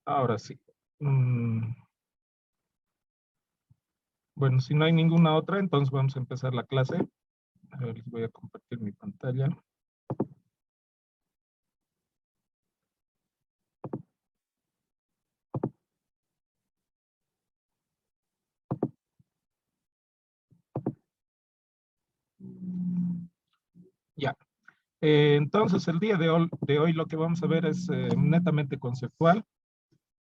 Ahora sí. Bueno, si no hay ninguna otra, entonces vamos a empezar la clase. A ver, les voy a compartir mi pantalla. Ya. Entonces, el día de hoy lo que vamos a ver es netamente conceptual.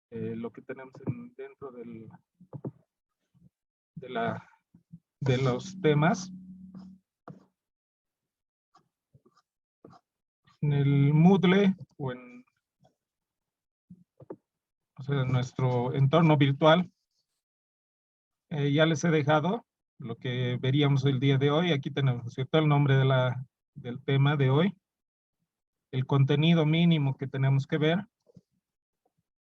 Lo que tenemos dentro de los temas. En el Moodle o en nuestro entorno virtual, ya les he dejado lo que veríamos el día de hoy. Aquí tenemos, ¿cierto?, el nombre del tema de hoy, el contenido mínimo que tenemos que ver,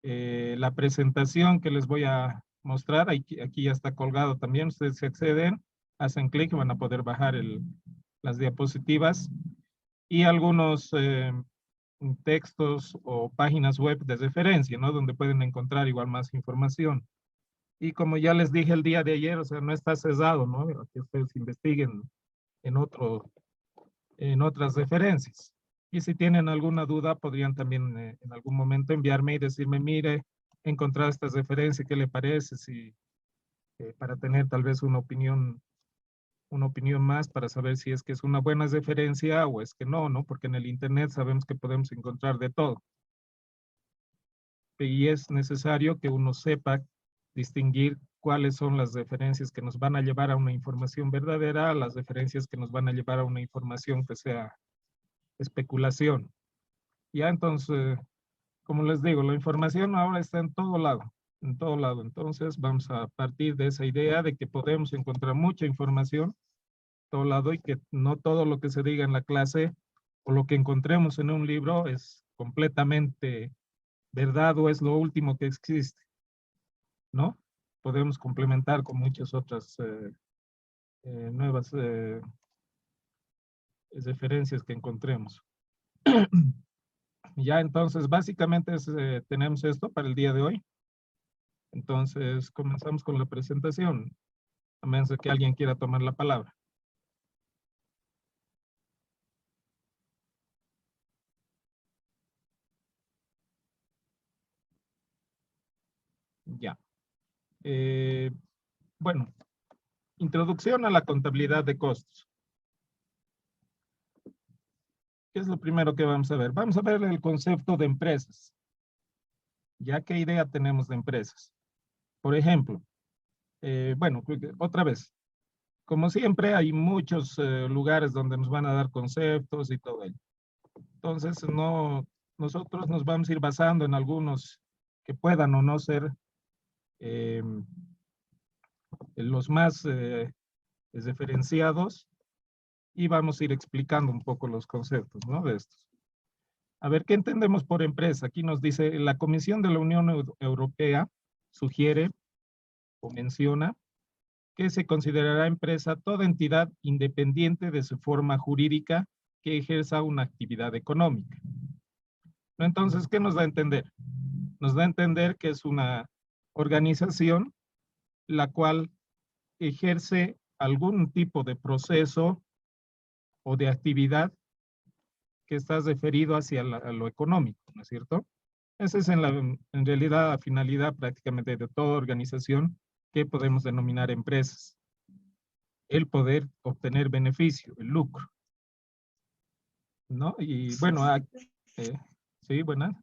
la presentación que les voy a mostrar, aquí ya está colgado también, ustedes se acceden, hacen clic y van a poder bajar las diapositivas y algunos textos o páginas web de referencia, ¿no? Donde pueden encontrar igual más información. Y como ya les dije el día de ayer, o sea, no está cerrado, ¿no? Que ustedes investiguen en otras referencias. Y si tienen alguna duda, podrían también en algún momento enviarme y decirme, mire, he encontrado esta referencia, ¿qué le parece? Si, para tener tal vez una opinión más para saber si es que es una buena referencia o es que no, ¿no? Porque en el Internet sabemos que podemos encontrar de todo. Y es necesario que uno sepa distinguir cuáles son las referencias que nos van a llevar a una información verdadera, las referencias que nos van a llevar a una información que sea especulación. Ya entonces, como les digo, la información ahora está en todo lado, en todo lado. Entonces vamos a partir de esa idea de que podemos encontrar mucha información en todo lado y que no todo lo que se diga en la clase o lo que encontremos en un libro es completamente verdad o es lo último que existe, ¿no? Podemos complementar con muchas otras nuevas referencias que encontremos. Ya, entonces, básicamente tenemos esto para el día de hoy. Entonces, comenzamos con la presentación, a menos de que alguien quiera tomar la palabra. Ya. Bueno, introducción a la contabilidad de costos. ¿Qué es lo primero que vamos a ver? Vamos a ver el concepto de empresas. ¿Ya qué idea tenemos de empresas? Por ejemplo, bueno, otra vez, como siempre hay muchos lugares donde nos van a dar conceptos y todo ello. Entonces, nosotros nos vamos a ir basando en algunos que puedan o no ser los más referenciados y vamos a ir explicando un poco los conceptos, ¿no?, de estos. A ver, ¿qué entendemos por empresa? Aquí nos dice, la Comisión de la Unión Europea sugiere o menciona que se considerará empresa toda entidad independiente de su forma jurídica que ejerza una actividad económica. Entonces, ¿qué nos da a entender? Nos da a entender que es una organización la cual ejerce algún tipo de proceso o de actividad que está referido hacia a lo económico, ¿no es cierto? Esa es en realidad la finalidad prácticamente de toda organización que podemos denominar empresas. El poder obtener beneficio, el lucro, ¿no? Y bueno, sí, buenas.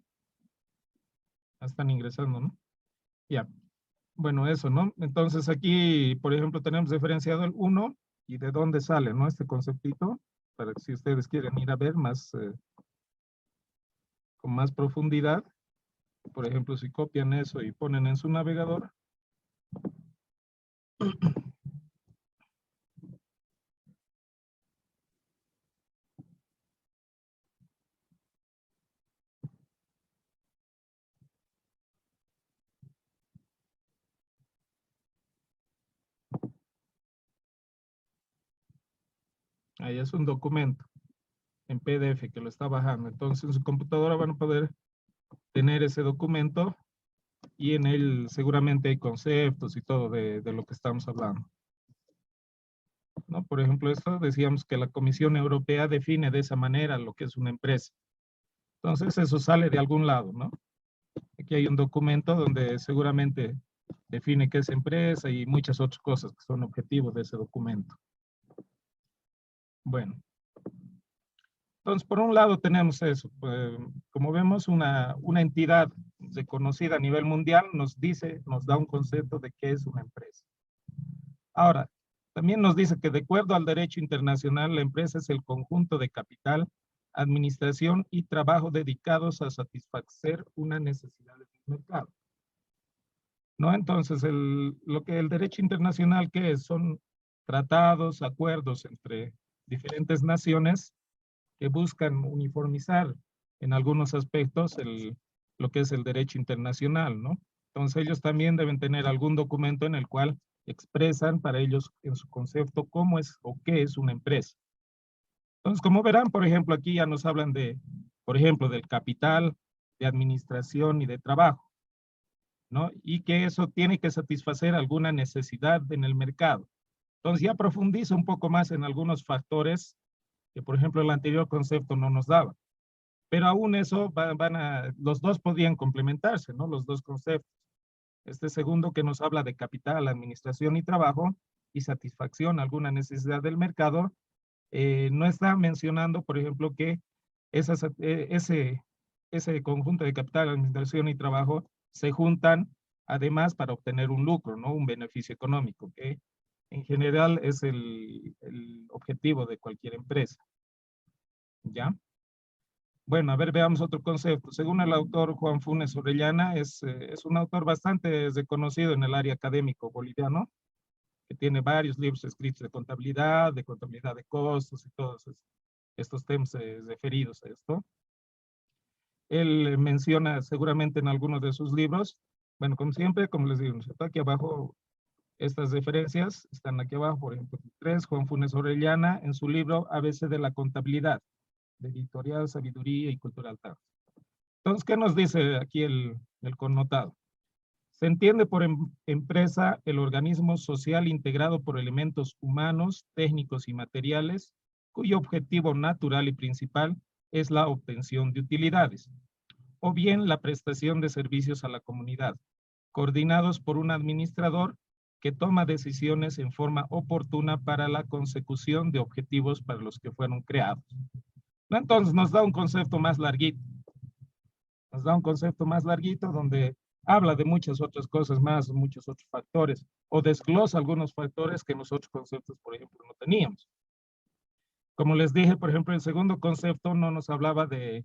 Están ingresando, ¿no? Ya. Bueno, eso, ¿no? Entonces aquí, por ejemplo, tenemos diferenciado el 1 y de dónde sale, ¿no? Este conceptito, para que si ustedes quieren ir a ver más, con más profundidad. Por ejemplo, si copian eso y ponen en su navegador. Ahí es un documento en PDF que lo está bajando. Entonces en su computadora van a poder tener ese documento y en él seguramente hay conceptos y todo de lo que estamos hablando, ¿no? Por ejemplo, esto decíamos que la Comisión Europea define de esa manera lo que es una empresa. Entonces, eso sale de algún lado, ¿no? Aquí hay un documento donde seguramente define qué es empresa y muchas otras cosas que son objetivos de ese documento. Bueno, entonces, por un lado tenemos eso. Pues, como vemos, una entidad reconocida a nivel mundial nos dice, nos da un concepto de qué es una empresa. Ahora, también nos dice que de acuerdo al derecho internacional, la empresa es el conjunto de capital, administración y trabajo dedicados a satisfacer una necesidad del mercado, ¿no? Entonces, lo que el derecho internacional, ¿qué es? Son tratados, acuerdos entre diferentes naciones que buscan uniformizar en algunos aspectos lo que es el derecho internacional, ¿no? Entonces ellos también deben tener algún documento en el cual expresan para ellos en su concepto cómo es o qué es una empresa. Entonces, como verán, por ejemplo, aquí ya nos hablan de, por ejemplo, del capital, de administración y de trabajo, ¿no? Y que eso tiene que satisfacer alguna necesidad en el mercado. Entonces ya profundiza un poco más en algunos factores que, por ejemplo, el anterior concepto no nos daba. Pero aún eso los dos podían complementarse, ¿no? Los dos conceptos. Este segundo que nos habla de capital, administración y trabajo y satisfacción, alguna necesidad del mercado, no está mencionando, por ejemplo, que ese conjunto de capital, administración y trabajo se juntan además para obtener un lucro, ¿no? Un beneficio económico, que en general es el objetivo de cualquier empresa. ¿Ya? Bueno, a ver, veamos otro concepto. Según el autor Juan Funes Orellana, es un autor bastante reconocido en el área académico boliviano, que tiene varios libros escritos de contabilidad de costos y todos estos temas referidos a esto. Él menciona seguramente en algunos de sus libros, bueno, como siempre, como les digo, aquí abajo estas referencias están aquí abajo, por ejemplo, 3, Juan Funes Orellana, en su libro ABC de la contabilidad, de Editorial Sabiduría y Cultural Tal. Entonces, ¿qué nos dice aquí el connotado? Se entiende por empresa el organismo social integrado por elementos humanos, técnicos y materiales, cuyo objetivo natural y principal es la obtención de utilidades, o bien la prestación de servicios a la comunidad, coordinados por un administrador que toma decisiones en forma oportuna para la consecución de objetivos para los que fueron creados. Entonces nos da un concepto más larguito. Nos da un concepto más larguito donde habla de muchas otras cosas más, muchos otros factores, o desglosa algunos factores que en los otros conceptos, por ejemplo, no teníamos. Como les dije, por ejemplo, el segundo concepto no nos hablaba de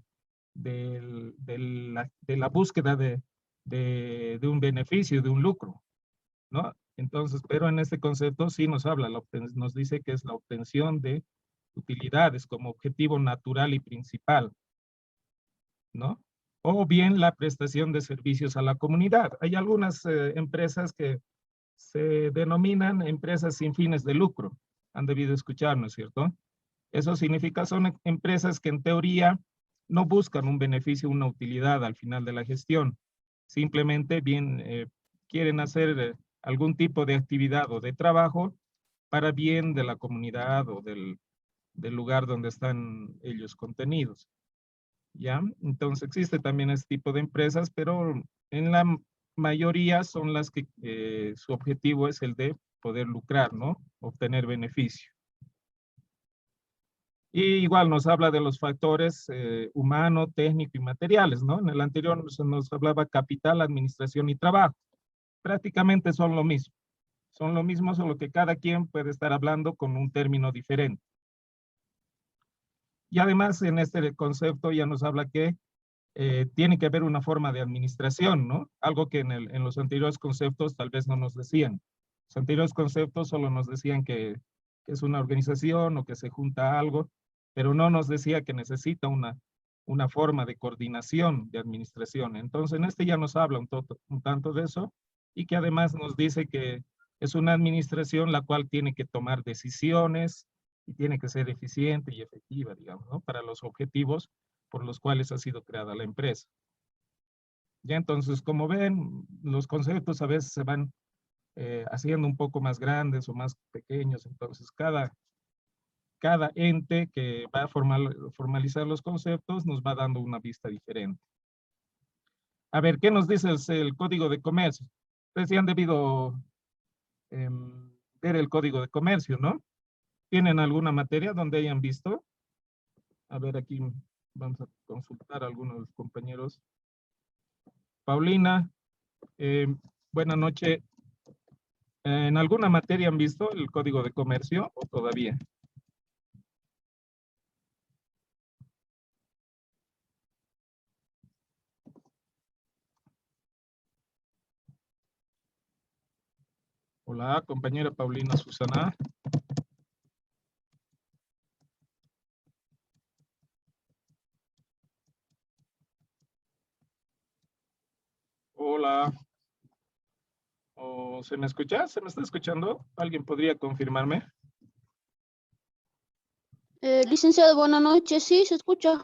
la búsqueda de un beneficio, de un lucro, ¿no? Entonces, pero en este concepto sí nos habla, nos dice que es la obtención de utilidades como objetivo natural y principal, ¿no? O bien la prestación de servicios a la comunidad. Hay algunas empresas que se denominan empresas sin fines de lucro. Han debido escuchar, ¿no es cierto? Eso significa son empresas que en teoría no buscan un beneficio, una utilidad al final de la gestión. Simplemente bien quieren hacer algún tipo de actividad o de trabajo para bien de la comunidad o del lugar donde están ellos contenidos. ¿Ya? Entonces existe también este tipo de empresas, pero en la mayoría son las que su objetivo es el de poder lucrar, ¿no? Obtener beneficio. Y igual nos habla de los factores humano, técnico y materiales, ¿no? En el anterior nos hablaba capital, administración y trabajo. Prácticamente son lo mismo. Son lo mismo, solo que cada quien puede estar hablando con un término diferente. Y además en este concepto ya nos habla que tiene que haber una forma de administración, ¿no? Algo que en los anteriores conceptos tal vez no nos decían. Los anteriores conceptos solo nos decían que es una organización o que se junta algo, pero no nos decía que necesita una forma de coordinación de administración. Entonces, en este ya nos habla un tanto de eso y que además nos dice que es una administración la cual tiene que tomar decisiones y tiene que ser eficiente y efectiva, digamos, ¿no? Para los objetivos por los cuales ha sido creada la empresa. Ya entonces, como ven, los conceptos a veces se van haciendo un poco más grandes o más pequeños, entonces cada ente que va a formalizar los conceptos nos va dando una vista diferente. A ver, ¿qué nos dice el Código de Comercio? Ustedes ya han debido ver el Código de Comercio, ¿no? ¿Tienen alguna materia donde hayan visto? A ver, aquí vamos a consultar a algunos de los compañeros. Paulina, buenas noches. ¿En alguna materia han visto el Código de Comercio o todavía? Hola, compañera Paulina Susana. Hola. ¿O se me escucha? ¿Se me está escuchando? ¿Alguien podría confirmarme? Licenciado, buenas noches. Sí, se escucha.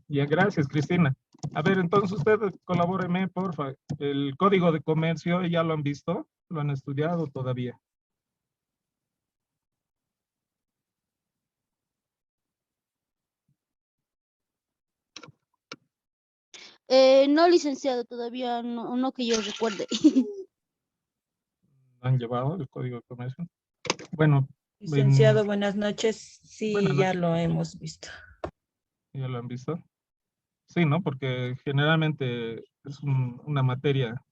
Ya, gracias, Cristina. A ver, entonces usted colabóreme, porfa. El Código de Comercio, ¿ya lo han visto? ¿Lo han estudiado todavía? No, licenciado, todavía no, no que yo recuerde. ¿Han llevado el Código de Comercio? Bueno, Licenciado, buenas noches. buenas Sí, ya noches. lo hemos visto. ¿Ya lo han visto? Sí, ¿no? Porque generalmente es una materia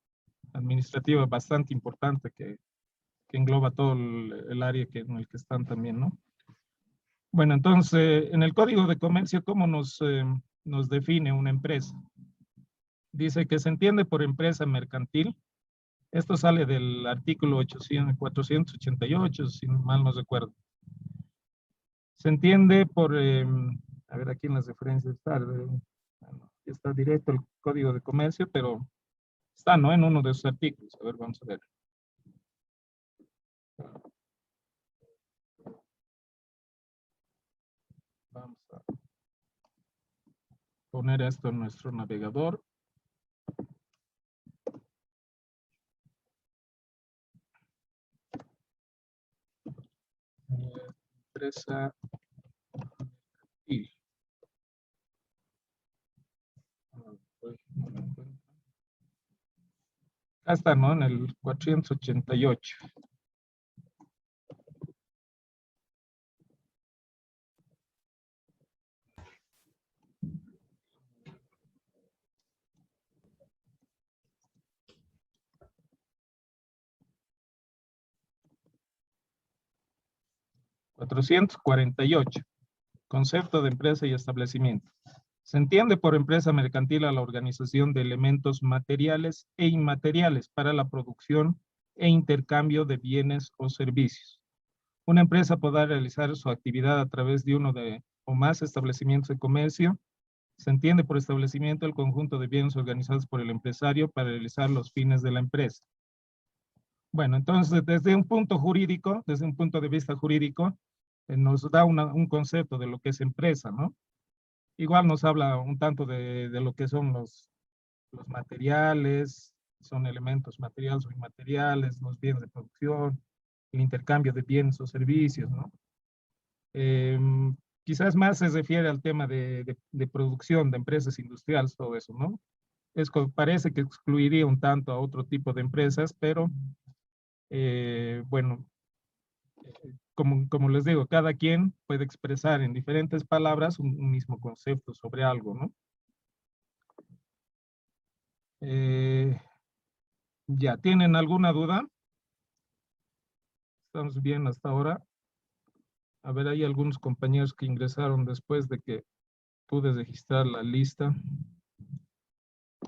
administrativa bastante importante que engloba todo el área en el que están también, ¿no? Bueno, entonces, en el Código de Comercio, ¿cómo nos define una empresa? Dice que se entiende por empresa mercantil. Esto sale del artículo 488, si mal no recuerdo. Se entiende por, a ver, aquí en las referencias está directo el Código de Comercio, pero está, ¿no? En uno de sus artículos. A ver, vamos a ver. Vamos a poner esto en nuestro navegador. Empresa y acá está, ¿no? En el 488. $448. Concepto de empresa y establecimiento. Se entiende por empresa mercantil a la organización de elementos materiales e inmateriales para la producción e intercambio de bienes o servicios. Una empresa podrá realizar su actividad a través de uno o más establecimientos de comercio. Se entiende por establecimiento el conjunto de bienes organizados por el empresario para realizar los fines de la empresa. Bueno, entonces desde un punto jurídico, desde un punto de vista jurídico, nos da un concepto de lo que es empresa, ¿no? Igual nos habla un tanto de lo que son los materiales, son elementos materiales o inmateriales, los bienes de producción, el intercambio de bienes o servicios, ¿no? Quizás más se refiere al tema de producción de empresas industriales, todo eso, ¿no? Parece que excluiría un tanto a otro tipo de empresas, pero bueno, como les digo, cada quien puede expresar en diferentes palabras un mismo concepto sobre algo, ¿no? Ya, ¿tienen alguna duda? Estamos bien hasta ahora. A ver, hay algunos compañeros que ingresaron después de que pude registrar la lista.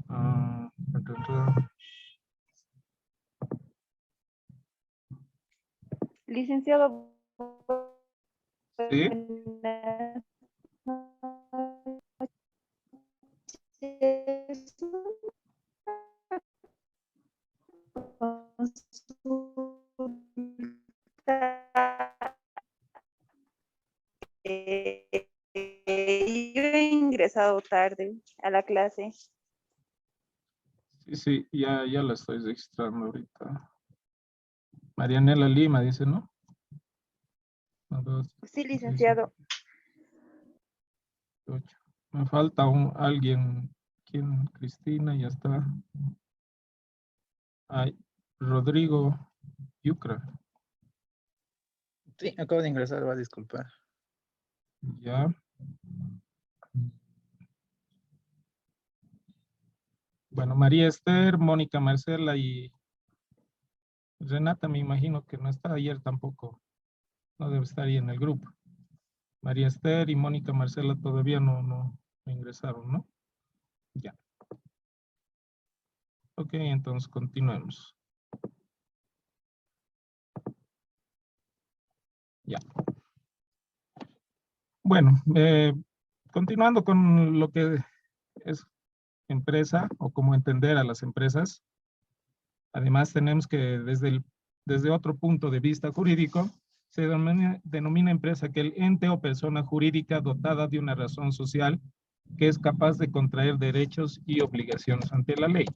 Ah, Licenciado, sí, buenas yo he ingresado tarde a la clase. Sí, sí, ya la estoy registrando ahorita. Marianela Lima dice, ¿no? 1, 2, Sí, 3, licenciado. 8. Me falta alguien. ¿Quién? Cristina, ya está. Ay, Rodrigo Yucra. Sí, acabo de ingresar, va a disculpar. Ya. Bueno, María Esther, Mónica Marcela y Renata, me imagino que no está ayer tampoco. No debe estar ahí en el grupo. María Esther y Mónica Marcela todavía no ingresaron, ¿no? Ya. Ok, entonces continuemos. Ya. Bueno, continuando con lo que es empresa o cómo entender a las empresas. Además, tenemos que desde otro punto de vista jurídico, se denomina empresa aquel ente o persona jurídica dotada de una razón social que es capaz de contraer derechos y obligaciones ante la ley.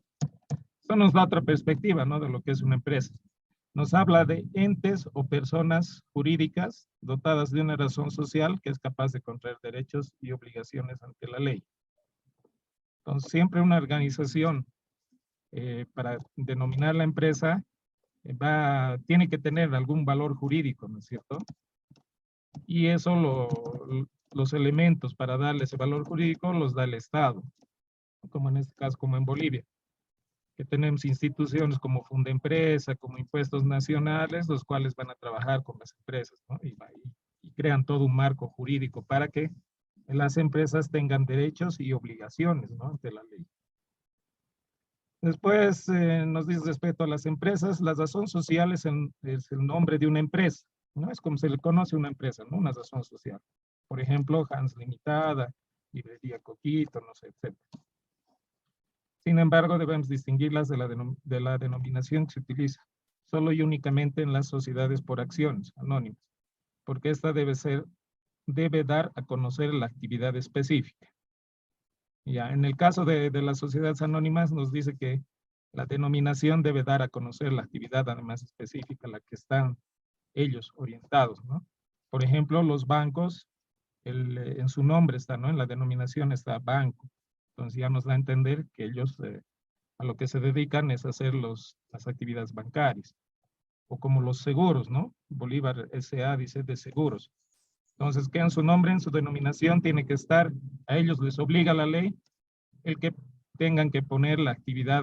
Esto nos da otra perspectiva, ¿no? De lo que es una empresa. Nos habla de entes o personas jurídicas dotadas de una razón social que es capaz de contraer derechos y obligaciones ante la ley. Entonces, siempre una organización para denominar la empresa tiene que tener algún valor jurídico, ¿no es cierto? Y eso los elementos para darle ese valor jurídico los da el Estado, como en este caso, como en Bolivia, que tenemos instituciones como Fundempresa, como impuestos nacionales, los cuales van a trabajar con las empresas, ¿no? Y crean todo un marco jurídico para que las empresas tengan derechos y obligaciones, ¿no? Ante la ley. Después nos dice respecto a las empresas, la razón social es el nombre de una empresa, ¿no? Es como se le conoce a una empresa, ¿no? Una razón social. Por ejemplo, Hans Limitada, Librería Coquito, no sé, etc. Sin embargo, debemos distinguirlas de la denominación que se utiliza solo y únicamente en las sociedades por acciones anónimas, porque esta debe dar a conocer la actividad específica. Ya, en el caso de las sociedades anónimas nos dice que la denominación debe dar a conocer la actividad además específica a la que están ellos orientados, ¿no? Por ejemplo, los bancos, en su nombre está, ¿no? En la denominación está banco. Entonces ya nos da a entender que ellos a lo que se dedican es hacer las actividades bancarias. O como los seguros, ¿no? Bolívar S.A. dice de seguros. Entonces, que en su nombre, en su denominación, tiene que estar, a ellos les obliga la ley, el que tengan que poner la actividad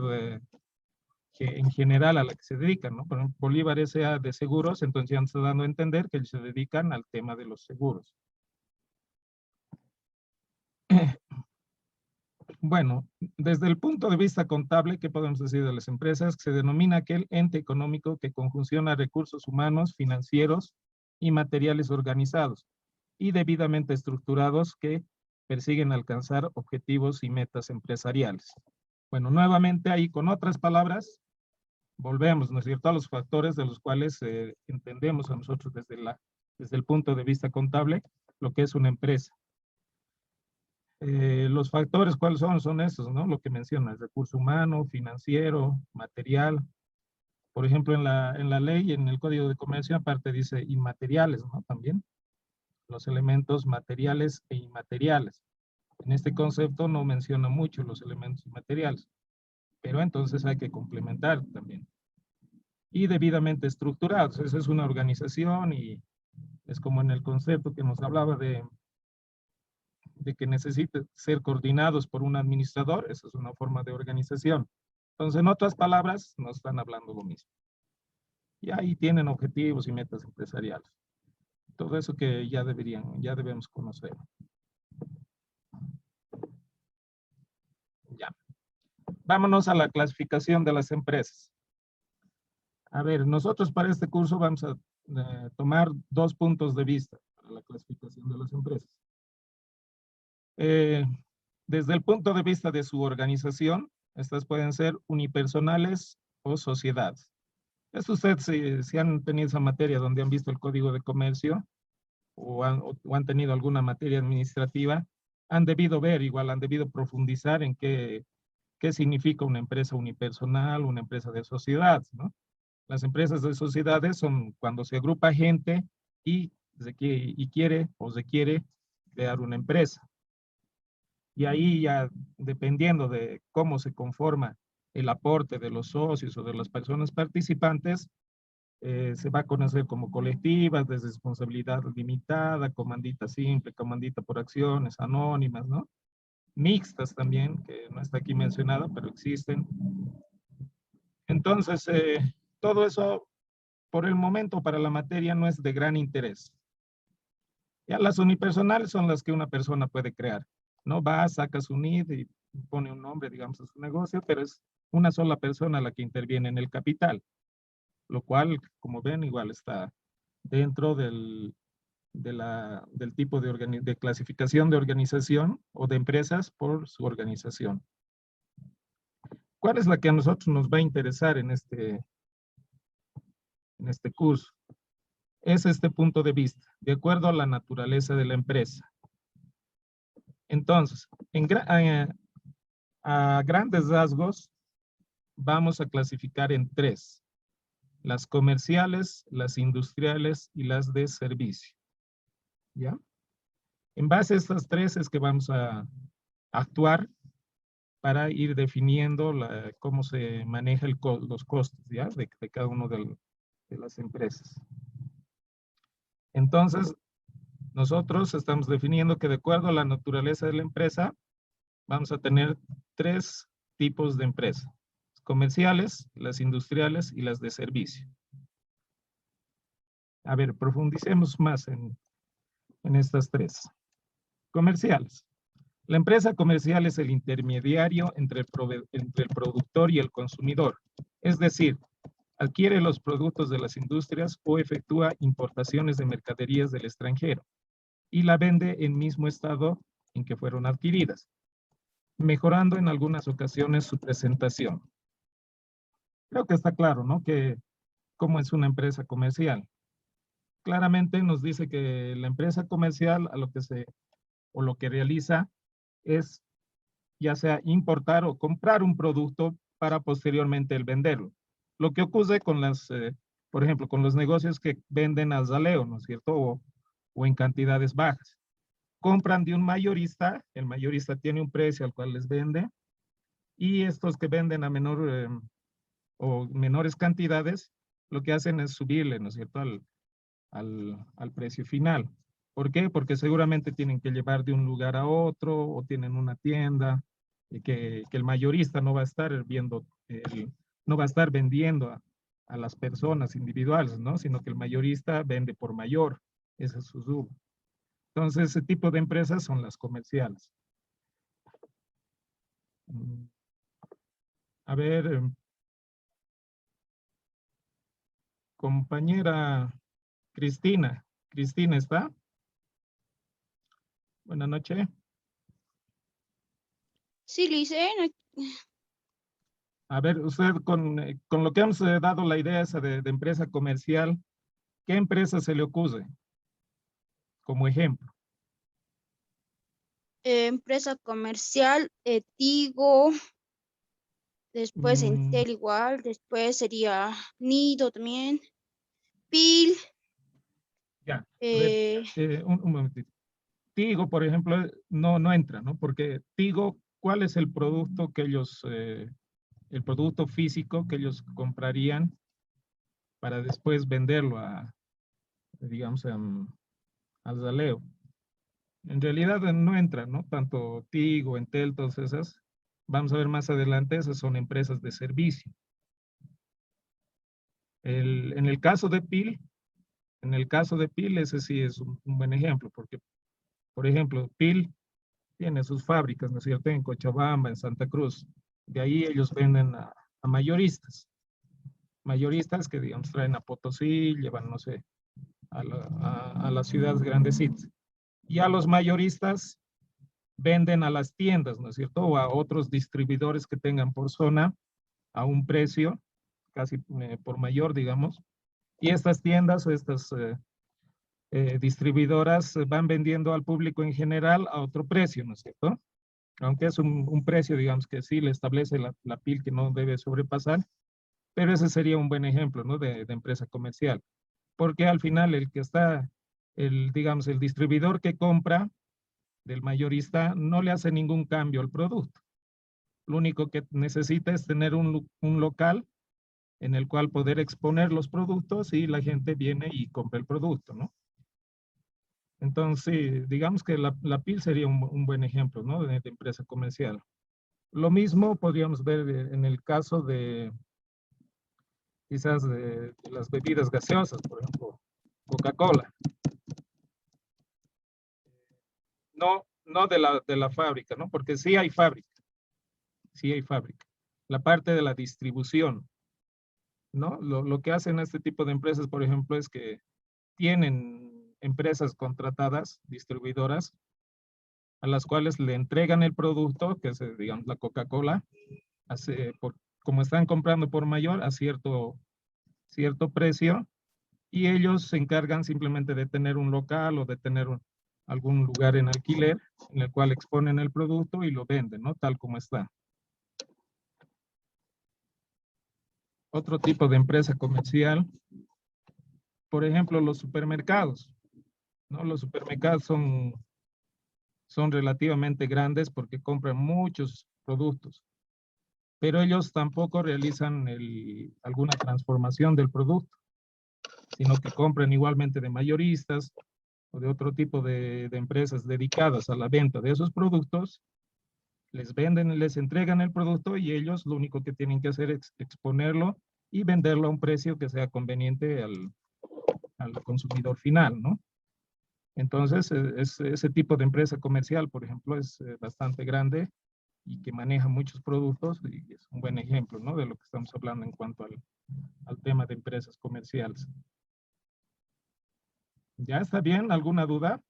que en general a la que se dedican, ¿no? Por ejemplo, Bolívar S.A. de seguros, entonces ya nos está dando a entender que ellos se dedican al tema de los seguros. Bueno, desde el punto de vista contable, ¿qué podemos decir de las empresas? Se denomina aquel ente económico que conjunciona recursos humanos, financieros y materiales organizados y debidamente estructurados que persiguen alcanzar objetivos y metas empresariales. Bueno, nuevamente ahí con otras palabras, volvemos, ¿no es cierto?, a los factores de los cuales entendemos a nosotros desde el punto de vista contable lo que es una empresa. Los factores, ¿cuáles son? Son esos, ¿no? Lo que menciona, el recurso humano, financiero, material. Por ejemplo, en la ley, en el Código de Comercio, aparte dice inmateriales, ¿no? También los elementos materiales e inmateriales. En este concepto no menciona mucho los elementos inmateriales, pero entonces hay que complementar también. Y debidamente estructurados. Esa es una organización y es como en el concepto que nos hablaba de que necesite ser coordinados por un administrador. Esa es una forma de organización. Entonces, en otras palabras, nos están hablando lo mismo. Y ahí tienen objetivos y metas empresariales. Todo eso que ya debemos conocer. Ya. Vámonos a la clasificación de las empresas. A ver, nosotros para este curso vamos a tomar 2 puntos de vista para la clasificación de las empresas. Desde el punto de vista de su organización, estas pueden ser unipersonales o sociedades. Esto ustedes, si han tenido esa materia donde han visto el Código de Comercio o han tenido alguna materia administrativa, han debido ver, igual han debido profundizar en qué qué significa una empresa unipersonal, una empresa de sociedad, ¿no? Las empresas de sociedades son cuando se agrupa gente y quiere o se quiere crear una empresa. Y ahí ya, dependiendo de cómo se conforma el aporte de los socios o de las personas participantes, se va a conocer como colectivas, de responsabilidad limitada, comandita simple, comandita por acciones, anónimas, ¿no? Mixtas también, que no está aquí mencionada, pero existen. Entonces, todo eso, por el momento, para la materia no es de gran interés. Ya las unipersonales son las que una persona puede crear, ¿no? Va, saca su NID y pone un nombre, digamos, a su negocio, pero es una sola persona la que interviene en el capital, lo cual, como ven, igual está dentro del tipo de clasificación de organización o de empresas por su organización. ¿Cuál es la que a nosotros nos va a interesar en este curso? Es este punto de vista, de acuerdo a la naturaleza de la empresa. Entonces, a grandes rasgos, vamos a clasificar en tres: las comerciales, las industriales y las de servicio. ¿Ya? En base a estas tres es que vamos a actuar para ir definiendo cómo se maneja los costos, ¿ya? De cada uno de las empresas. Entonces, nosotros estamos definiendo que de acuerdo a la naturaleza de la empresa, vamos a tener tres tipos de empresas: las comerciales, las industriales y las de servicio. A ver, profundicemos más en estas tres. Comerciales. La empresa comercial es el intermediario entre el productor y el consumidor. Es decir, adquiere los productos de las industrias o efectúa importaciones de mercaderías del extranjero y la vende en mismo estado en que fueron adquiridas, mejorando en algunas ocasiones su presentación. Creo que está claro, ¿no? Que cómo es una empresa comercial. Claramente nos dice que la empresa comercial lo que realiza es ya sea importar o comprar un producto para posteriormente el venderlo. Lo que ocurre con por ejemplo, con los negocios que venden al saleo, ¿no es cierto? O en cantidades bajas. Compran de un mayorista, el mayorista tiene un precio al cual les vende, y estos que venden a menores cantidades, lo que hacen es subirle, ¿no es cierto?, al precio final. ¿Por qué? Porque seguramente tienen que llevar de un lugar a otro o tienen una tienda y que el mayorista no va a estar no va a estar vendiendo a las personas individuales, ¿no? Sino que el mayorista vende por mayor. Ese es su rubro. Entonces, ese tipo de empresas son las comerciales. A ver, compañera Cristina. Cristina, ¿está? Buenas noches. Sí, Lice, A ver, usted con lo que hemos dado la idea esa de empresa comercial, ¿qué empresa se le ocurre como ejemplo? empresa comercial, Tigo, después Mm, Entel igual, después sería Nido también, Pil, ya, a ver, un momentito. Tigo, por ejemplo, no entra, ¿no? Porque Tigo, ¿cuál es el producto el producto físico que ellos comprarían para después venderlo digamos, al saleo? En realidad no entra, ¿no? Tanto Tigo, Entel, todas esas. Vamos a ver más adelante, esas son empresas de servicio. En el caso de Pil, ese sí es un buen ejemplo, porque, por ejemplo, Pil tiene sus fábricas, ¿no es cierto?, en Cochabamba, en Santa Cruz. De ahí ellos venden a mayoristas. Mayoristas que, digamos, traen a Potosí, llevan, no sé, a las ciudades grandecitas. Y a los mayoristas venden a las tiendas, ¿no es cierto?, o a otros distribuidores que tengan por zona a un precio casi por mayor, digamos. Y estas tiendas o estas distribuidoras van vendiendo al público en general a otro precio, ¿no es cierto? aunque es un precio, digamos, que sí le establece la PIL que no debe sobrepasar, pero ese sería un buen ejemplo, ¿no? De empresa comercial, porque al final el que está, digamos, el distribuidor que compra del mayorista no le hace ningún cambio al producto. Lo único que necesita es tener un local en el cual poder exponer los productos y la gente viene y compra el producto, ¿no? Entonces, digamos que la PIL sería un buen ejemplo, ¿no? De empresa comercial. Lo mismo podríamos ver en el caso de, quizás, de las bebidas gaseosas, por ejemplo, Coca-Cola. No de la fábrica, ¿no? Porque sí hay fábrica, sí hay fábrica. La parte de la distribución, ¿no? Lo que hacen este tipo de empresas, por ejemplo, es que tienen empresas contratadas, distribuidoras, a las cuales le entregan el producto, que es, digamos, la Coca-Cola, como están comprando por mayor a cierto precio, y ellos se encargan simplemente de tener un local o de tener algún lugar en alquiler en el cual exponen el producto y lo venden, ¿no? Tal como está. Otro tipo de empresa comercial, por ejemplo, los supermercados, ¿no? Los supermercados son relativamente grandes porque compran muchos productos, pero ellos tampoco realizan alguna transformación del producto, sino que compran igualmente de mayoristas o de otro tipo de empresas dedicadas a la venta de esos productos, les venden, les entregan el producto y ellos lo único que tienen que hacer es exponerlo y venderlo a un precio que sea conveniente al consumidor final, ¿no? Entonces, ese tipo de empresa comercial, por ejemplo, es bastante grande y que maneja muchos productos y es un buen ejemplo, ¿no? De lo que estamos hablando en cuanto al tema de empresas comerciales. ¿Ya está bien? ¿Alguna duda?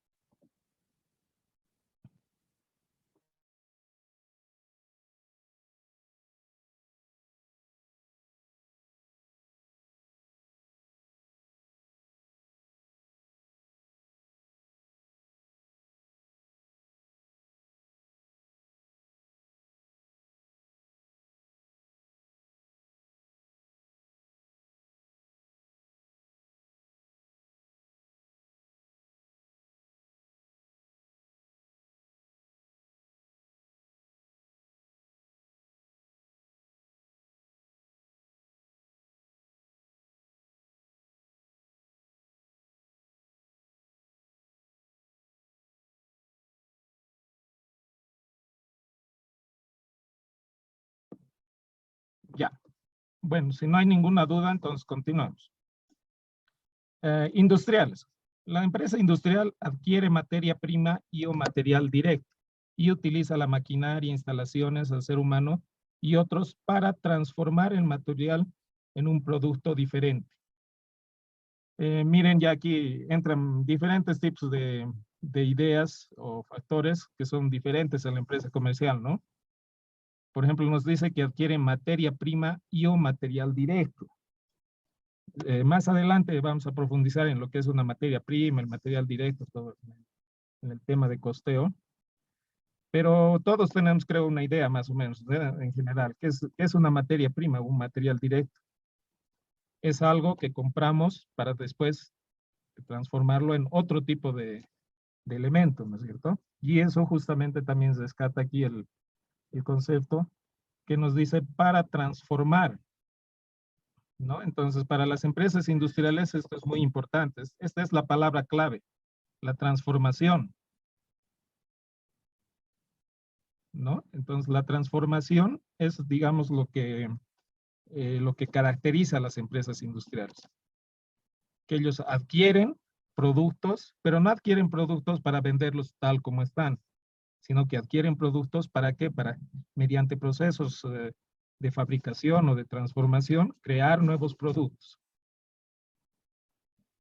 Ya. Bueno, si no hay ninguna duda, entonces continuamos. Industriales. La empresa industrial adquiere materia prima y o material directo y utiliza la maquinaria, instalaciones, al ser humano y otros para transformar el material en un producto diferente. Miren, ya aquí entran diferentes tipos de ideas o factores que son diferentes en la empresa comercial, ¿no? Por ejemplo, nos dice que adquiere materia prima y o material directo. Más adelante vamos a profundizar en lo que es una materia prima, el material directo, todo en el tema de costeo. Pero todos tenemos, creo, una idea más o menos, en general. ¿Qué es una materia prima, un material directo? Es algo que compramos para después transformarlo en otro tipo de elemento, ¿no es cierto? Y eso justamente también rescata aquí el concepto que nos dice para transformar, ¿no? Entonces, para las empresas industriales esto es muy importante. Esta es la palabra clave, la transformación, ¿no? Entonces, la transformación es, digamos, lo que caracteriza a las empresas industriales. Que ellos adquieren productos, pero no adquieren productos para venderlos tal como están, sino que adquieren productos ¿para qué? Para, mediante procesos de fabricación o de transformación, crear nuevos productos,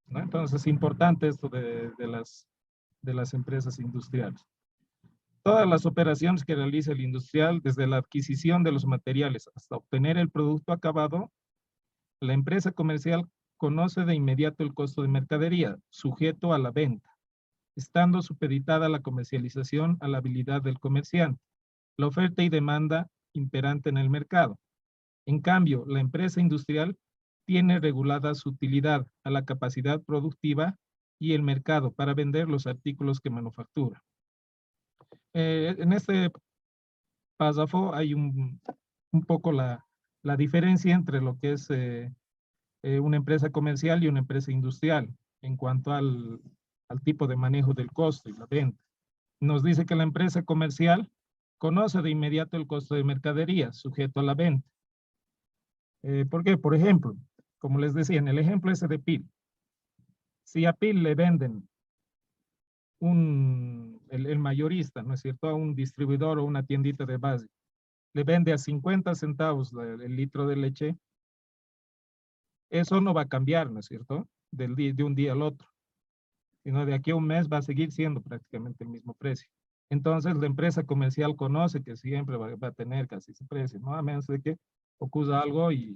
¿no? Entonces es importante esto de las empresas industriales. Todas las operaciones que realiza el industrial, desde la adquisición de los materiales hasta obtener el producto acabado, la empresa comercial conoce de inmediato el costo de mercadería, sujeto a la venta, estando supeditada la comercialización a la habilidad del comerciante. la oferta y demanda imperante en el mercado. En cambio, la empresa industrial tiene regulada su utilidad a la capacidad productiva y el mercado para vender los artículos que manufactura. En este párrafo hay un poco la diferencia entre lo que es una empresa comercial y una empresa industrial en cuanto al tipo de manejo del costo y la venta. Nos dice que la empresa comercial conoce de inmediato el costo de mercadería sujeto a la venta. ¿Por qué? Por ejemplo, como les decía, en el ejemplo ese de PIL, si a PIL le venden el mayorista, ¿no es cierto?, a un distribuidor o una tiendita de base, le vende a 50 centavos el litro de leche, eso no va a cambiar, ¿no es cierto?, de un día al otro, sino de aquí a un mes va a seguir siendo prácticamente el mismo precio. Entonces, la empresa comercial conoce que siempre va a tener casi ese precio, ¿no? A menos de que ocurra algo y,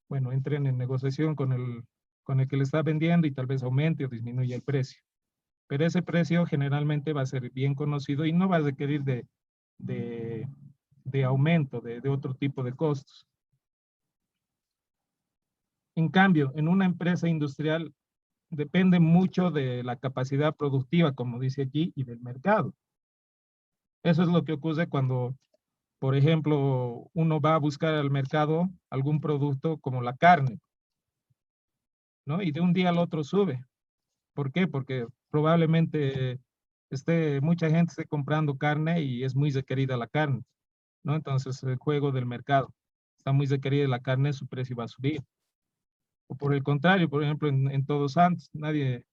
bueno, entren en negociación con el que le está vendiendo y tal vez aumente o disminuya el precio. Pero ese precio generalmente va a ser bien conocido y no va a requerir de aumento de otro tipo de costos. En cambio, en una empresa industrial depende mucho de la capacidad productiva, como dice aquí, y del mercado. Eso es lo que ocurre cuando, por ejemplo, uno va a buscar al mercado algún producto como la carne, ¿no? Y de un día al otro sube. ¿Por qué? Porque probablemente mucha gente esté comprando carne y es muy requerida la carne, ¿no? Entonces, el juego del mercado. Está muy requerida la carne, su precio va a subir. O por el contrario, por ejemplo, en Todos Santos, nadie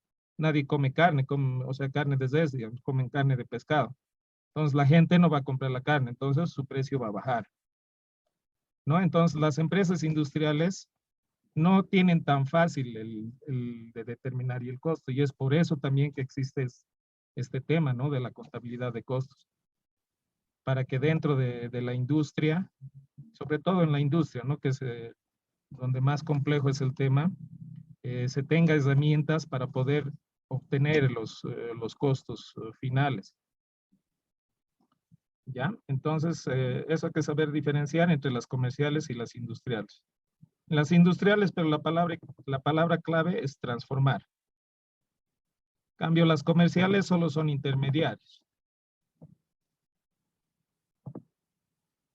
come carne, o sea, carne de res, digamos, comen carne de pescado. Entonces, la gente no va a comprar la carne, entonces su precio va a bajar, ¿no? Entonces, las empresas industriales no tienen tan fácil el de determinar el costo, y es por eso también que existe este tema, ¿no? De la contabilidad de costos, para que dentro de la industria, sobre todo en la industria, ¿no? Que es donde más complejo es el tema, se tenga herramientas para poder obtener los costos finales. ¿Ya? Entonces, eso hay que saber diferenciar entre las comerciales y las industriales. Las industriales, pero la palabra clave es transformar. En cambio, las comerciales solo son intermediarios.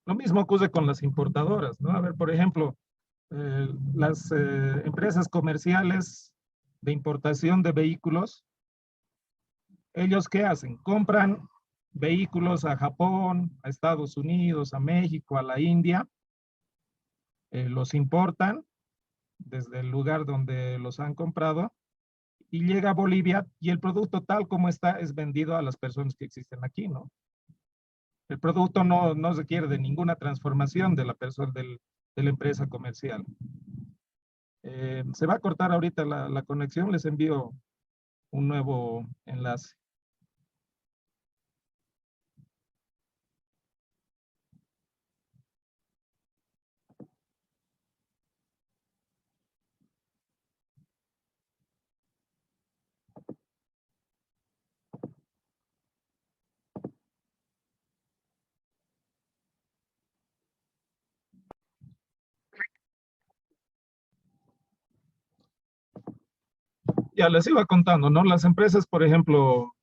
Lo mismo ocurre con las importadoras, ¿no? A ver, por ejemplo, las empresas comerciales de importación de vehículos, ¿ellos qué hacen? Compran vehículos a Japón, a Estados Unidos, a México, a la India, los importan desde el lugar donde los han comprado y llega a Bolivia y el producto tal como está es vendido a las personas que existen aquí, ¿no? El producto no requiere de ninguna transformación de la persona, de la empresa comercial. Se va a cortar ahorita la conexión, les envío un nuevo enlace. Ya les iba contando, ¿no? Las empresas, por ejemplo,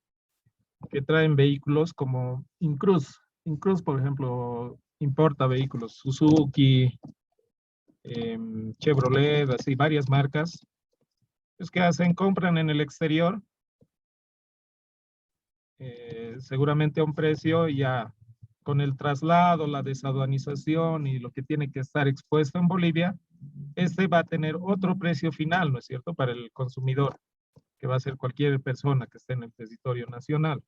que traen vehículos como Incruz. Incruz, por ejemplo, importa vehículos Suzuki, Chevrolet, así varias marcas. Es que hacen, compran en el exterior, seguramente a un precio ya con el traslado, la desaduanización y lo que tiene que estar expuesto en Bolivia, va a tener otro precio final, ¿no es cierto?, para el consumidor, que va a ser cualquier persona que esté en el territorio nacional.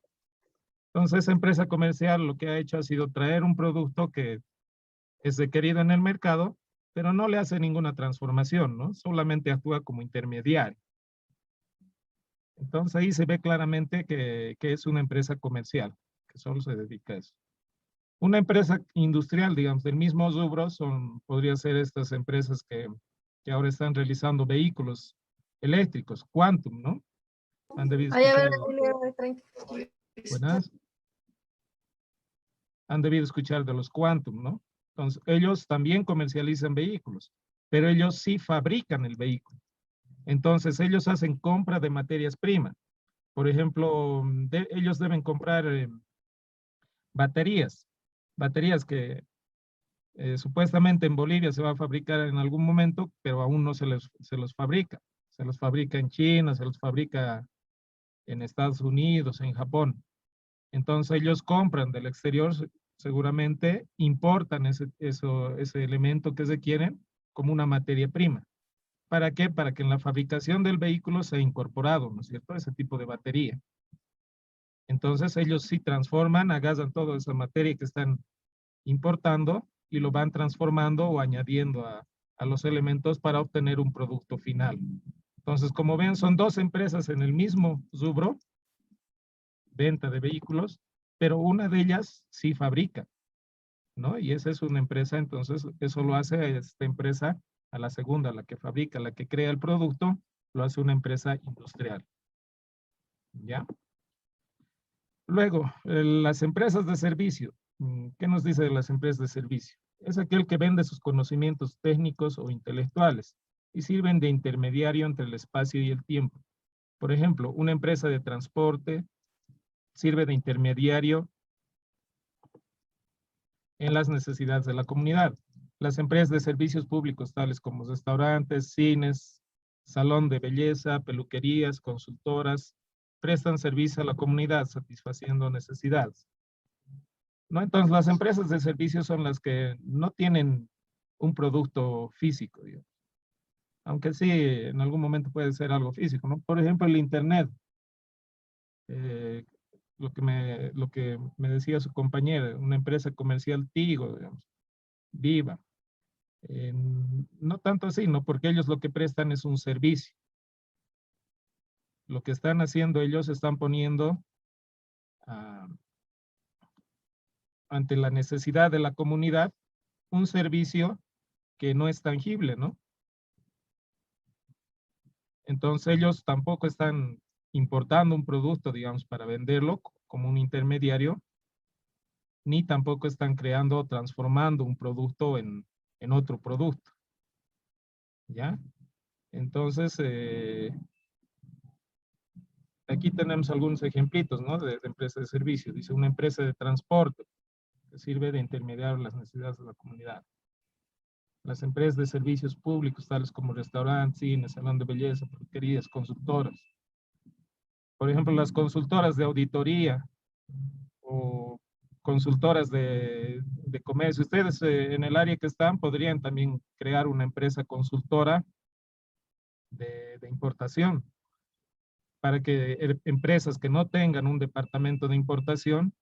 Entonces, esa empresa comercial lo que ha hecho ha sido traer un producto que es requerido en el mercado, pero no le hace ninguna transformación, ¿no? Solamente actúa como intermediario. Entonces, ahí se ve claramente que es una empresa comercial, que solo se dedica a eso. Una empresa industrial, digamos, del mismo rubro, podría ser estas empresas que ahora están realizando vehículos eléctricos, Quantum, ¿no? Han debido escuchar. Buenas. Han debido escuchar de los Quantum, ¿no? Entonces, ellos también comercializan vehículos, pero ellos sí fabrican el vehículo. Entonces, ellos hacen compra de materias primas. Por ejemplo, ellos deben comprar baterías, baterías que supuestamente en Bolivia se va a fabricar en algún momento, pero aún no se los fabrica. Se los fabrica en China, se los fabrica en Estados Unidos, en Japón. Entonces ellos compran del exterior, seguramente importan ese elemento que se quieren como una materia prima. ¿Para qué? Para que en la fabricación del vehículo sea incorporado, ¿no es cierto? Ese tipo de batería. Entonces ellos sí transforman, agasan toda esa materia que están importando y lo van transformando o añadiendo a los elementos para obtener un producto final. Entonces, como ven, son dos empresas en el mismo rubro, venta de vehículos, pero una de ellas sí fabrica, ¿no? Y esa es una empresa, entonces eso lo hace esta empresa a la segunda, la que fabrica, la que crea el producto, lo hace una empresa industrial. ¿Ya? Luego, las empresas de servicio. ¿Qué nos dice de las empresas de servicio? Es aquel que vende sus conocimientos técnicos o intelectuales y sirven de intermediario entre el espacio y el tiempo. Por ejemplo, una empresa de transporte sirve de intermediario en las necesidades de la comunidad. Las empresas de servicios públicos, tales como restaurantes, cines, salón de belleza, peluquerías, consultoras, prestan servicio a la comunidad satisfaciendo necesidades. ¿No? Entonces, las empresas de servicios son las que no tienen un producto físico, digamos. Aunque sí, en algún momento puede ser algo físico, ¿no? Por ejemplo, el Internet. Eh, lo que me decía su compañera, una empresa comercial Tigo, digamos, Viva. No tanto así, ¿no? Porque ellos lo que prestan es un servicio. Lo que están haciendo ellos están poniendo ah, ante la necesidad de la comunidad un servicio que no es tangible, ¿no? Entonces ellos tampoco están importando un producto, digamos, para venderlo como un intermediario, ni tampoco están creando o transformando un producto en otro producto. ¿Ya? Entonces, aquí tenemos algunos ejemplitos, ¿no? De empresas de servicio. Dice una empresa de transporte que sirve de intermediar las necesidades de la comunidad. Las empresas de servicios públicos, tales como restaurantes, cines, salón de belleza, peluquerías, consultoras. Por ejemplo, las consultoras de auditoría o consultoras de comercio. Ustedes en el área que están podrían también crear una empresa consultora de importación para que empresas que no tengan un departamento de importación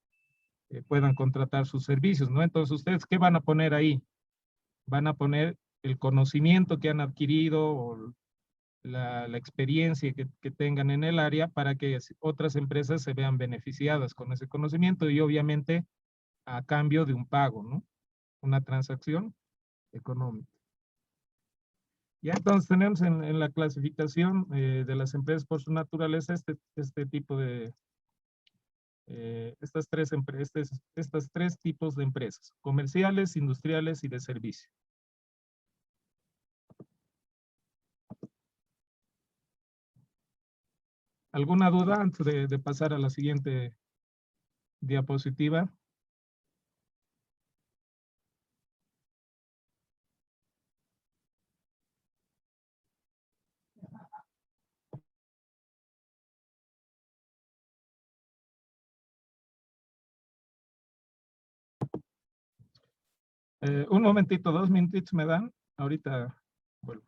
puedan contratar sus servicios, ¿no? Entonces, ¿ustedes qué van a poner ahí? Van a poner el conocimiento que han adquirido o la experiencia que tengan en el área para que otras empresas se vean beneficiadas con ese conocimiento y obviamente a cambio de un pago, ¿no? Una transacción económica. Ya entonces tenemos en la clasificación de las empresas por su naturaleza este tipo de, estas tres tipos de empresas, comerciales, industriales y de servicio. ¿Alguna duda antes de pasar a la siguiente diapositiva? Un momentito, 2 minutitos me dan. Ahorita vuelvo.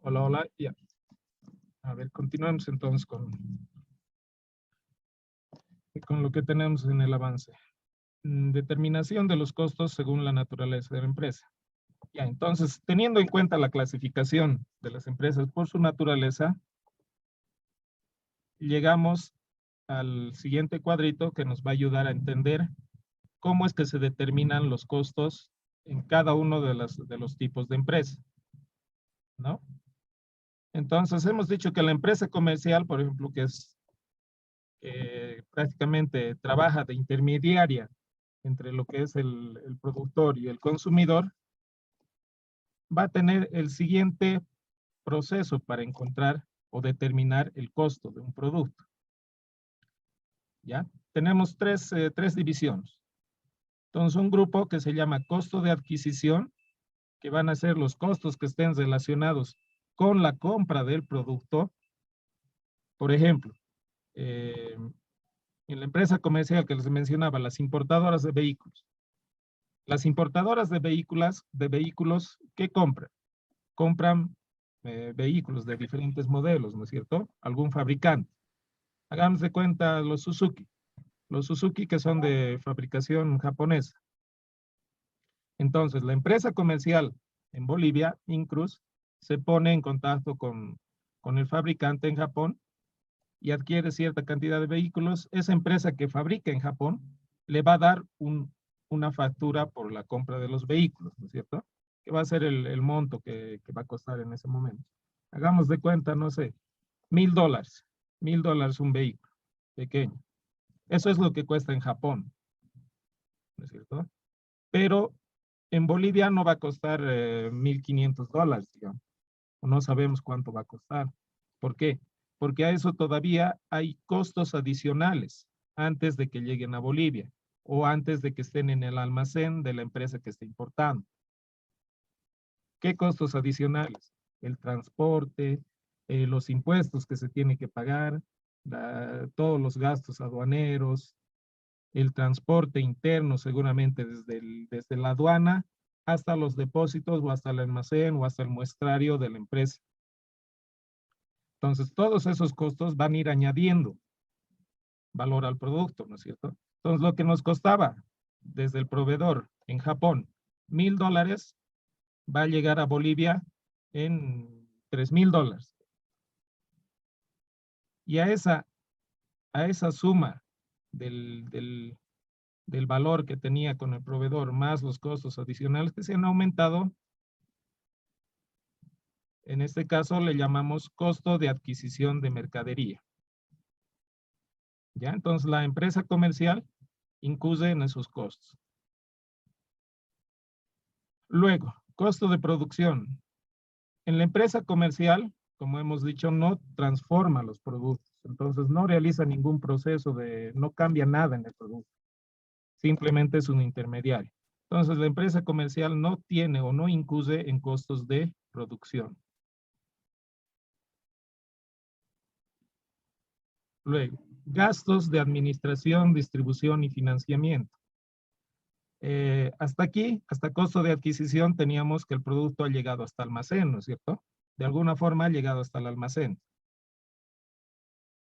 Hola, hola, ya. A ver, continuamos entonces con lo que tenemos en el avance. Determinación de los costos según la naturaleza de la empresa. Ya, entonces, teniendo en cuenta la clasificación de las empresas por su naturaleza, llegamos al siguiente cuadrito que nos va a ayudar a entender cómo es que se determinan los costos en cada uno de los tipos de empresa, ¿no? Entonces, hemos dicho que la empresa comercial, por ejemplo, que es prácticamente trabaja de intermediaria entre lo que es el productor y el consumidor, va a tener el siguiente proceso para encontrar o determinar el costo de un producto. ¿Ya? Tenemos tres divisiones. Entonces, un grupo que se llama costo de adquisición, que van a ser los costos que estén relacionados con la compra del producto. Por ejemplo, en la empresa comercial que les mencionaba, las importadoras de vehículos. Las importadoras de vehículos, ¿qué compran? Compran vehículos de diferentes modelos, ¿no es cierto? Algún fabricante. Hagamos de cuenta los Suzuki. Los Suzuki que son de fabricación japonesa. Entonces, la empresa comercial en Bolivia, Incruz, se pone en contacto con el fabricante en Japón y adquiere cierta cantidad de vehículos. Esa empresa que fabrica en Japón le va a dar una factura por la compra de los vehículos, ¿no es cierto? Que va a ser el monto que va a costar en ese momento. Hagamos de cuenta, no sé, $1,000. $1,000 un vehículo pequeño. Eso es lo que cuesta en Japón, ¿no es cierto? Pero en Bolivia no va a costar $1,500, digamos. No sabemos cuánto va a costar. ¿Por qué? Porque a eso todavía hay costos adicionales antes de que lleguen a Bolivia o antes de que estén en el almacén de la empresa que está importando. ¿Qué costos adicionales? El transporte, los impuestos que se tiene que pagar, todos los gastos aduaneros, el transporte interno seguramente desde la aduana hasta los depósitos o hasta el almacén o hasta el muestrario de la empresa. Entonces, todos esos costos van a ir añadiendo valor al producto, ¿no es cierto? Entonces, lo que nos costaba desde el proveedor en Japón, $1,000, va a llegar a Bolivia en $3,000. Y a esa suma del valor que tenía con el proveedor más los costos adicionales que se han aumentado, en este caso le llamamos costo de adquisición de mercadería. ¿Ya? Entonces la empresa comercial incurre en esos costos. Luego, costo de producción. En la empresa comercial, como hemos dicho, no transforma los productos. Entonces no realiza ningún proceso no cambia nada en el producto. Simplemente es un intermediario. Entonces la empresa comercial no tiene o no incurre en costos de producción. Luego, gastos de administración, distribución y financiamiento. Hasta aquí, hasta costo de adquisición, teníamos que el producto ha llegado hasta almacén, ¿no es cierto? De alguna forma ha llegado hasta el almacén.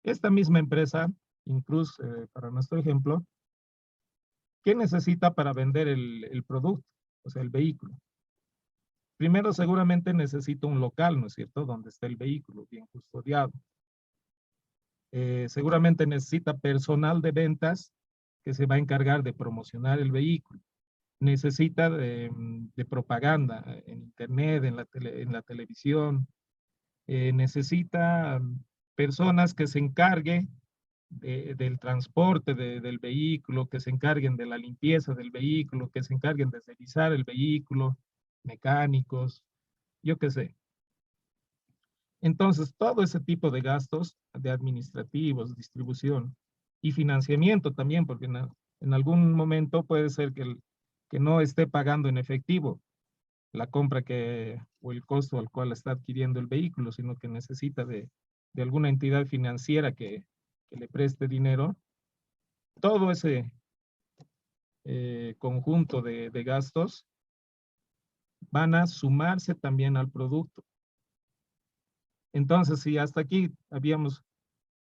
Esta misma empresa, incluso para nuestro ejemplo, ¿qué necesita para vender el producto? O sea, el vehículo. Primero, seguramente necesita un local, ¿no es cierto? Donde esté el vehículo bien custodiado. Seguramente necesita personal de ventas que se va a encargar de promocionar el vehículo. Necesita de propaganda en internet, en la televisión. Necesita personas que se encarguen del transporte del vehículo, que se encarguen de la limpieza del vehículo, que se encarguen de revisar el vehículo, mecánicos, yo qué sé. Entonces, todo ese tipo de gastos de administrativos, distribución y financiamiento también, porque en algún momento puede ser que no esté pagando en efectivo la compra o el costo al cual está adquiriendo el vehículo, sino que necesita de alguna entidad financiera que le preste dinero. Todo ese conjunto de gastos van a sumarse también al producto. Entonces, si hasta aquí habíamos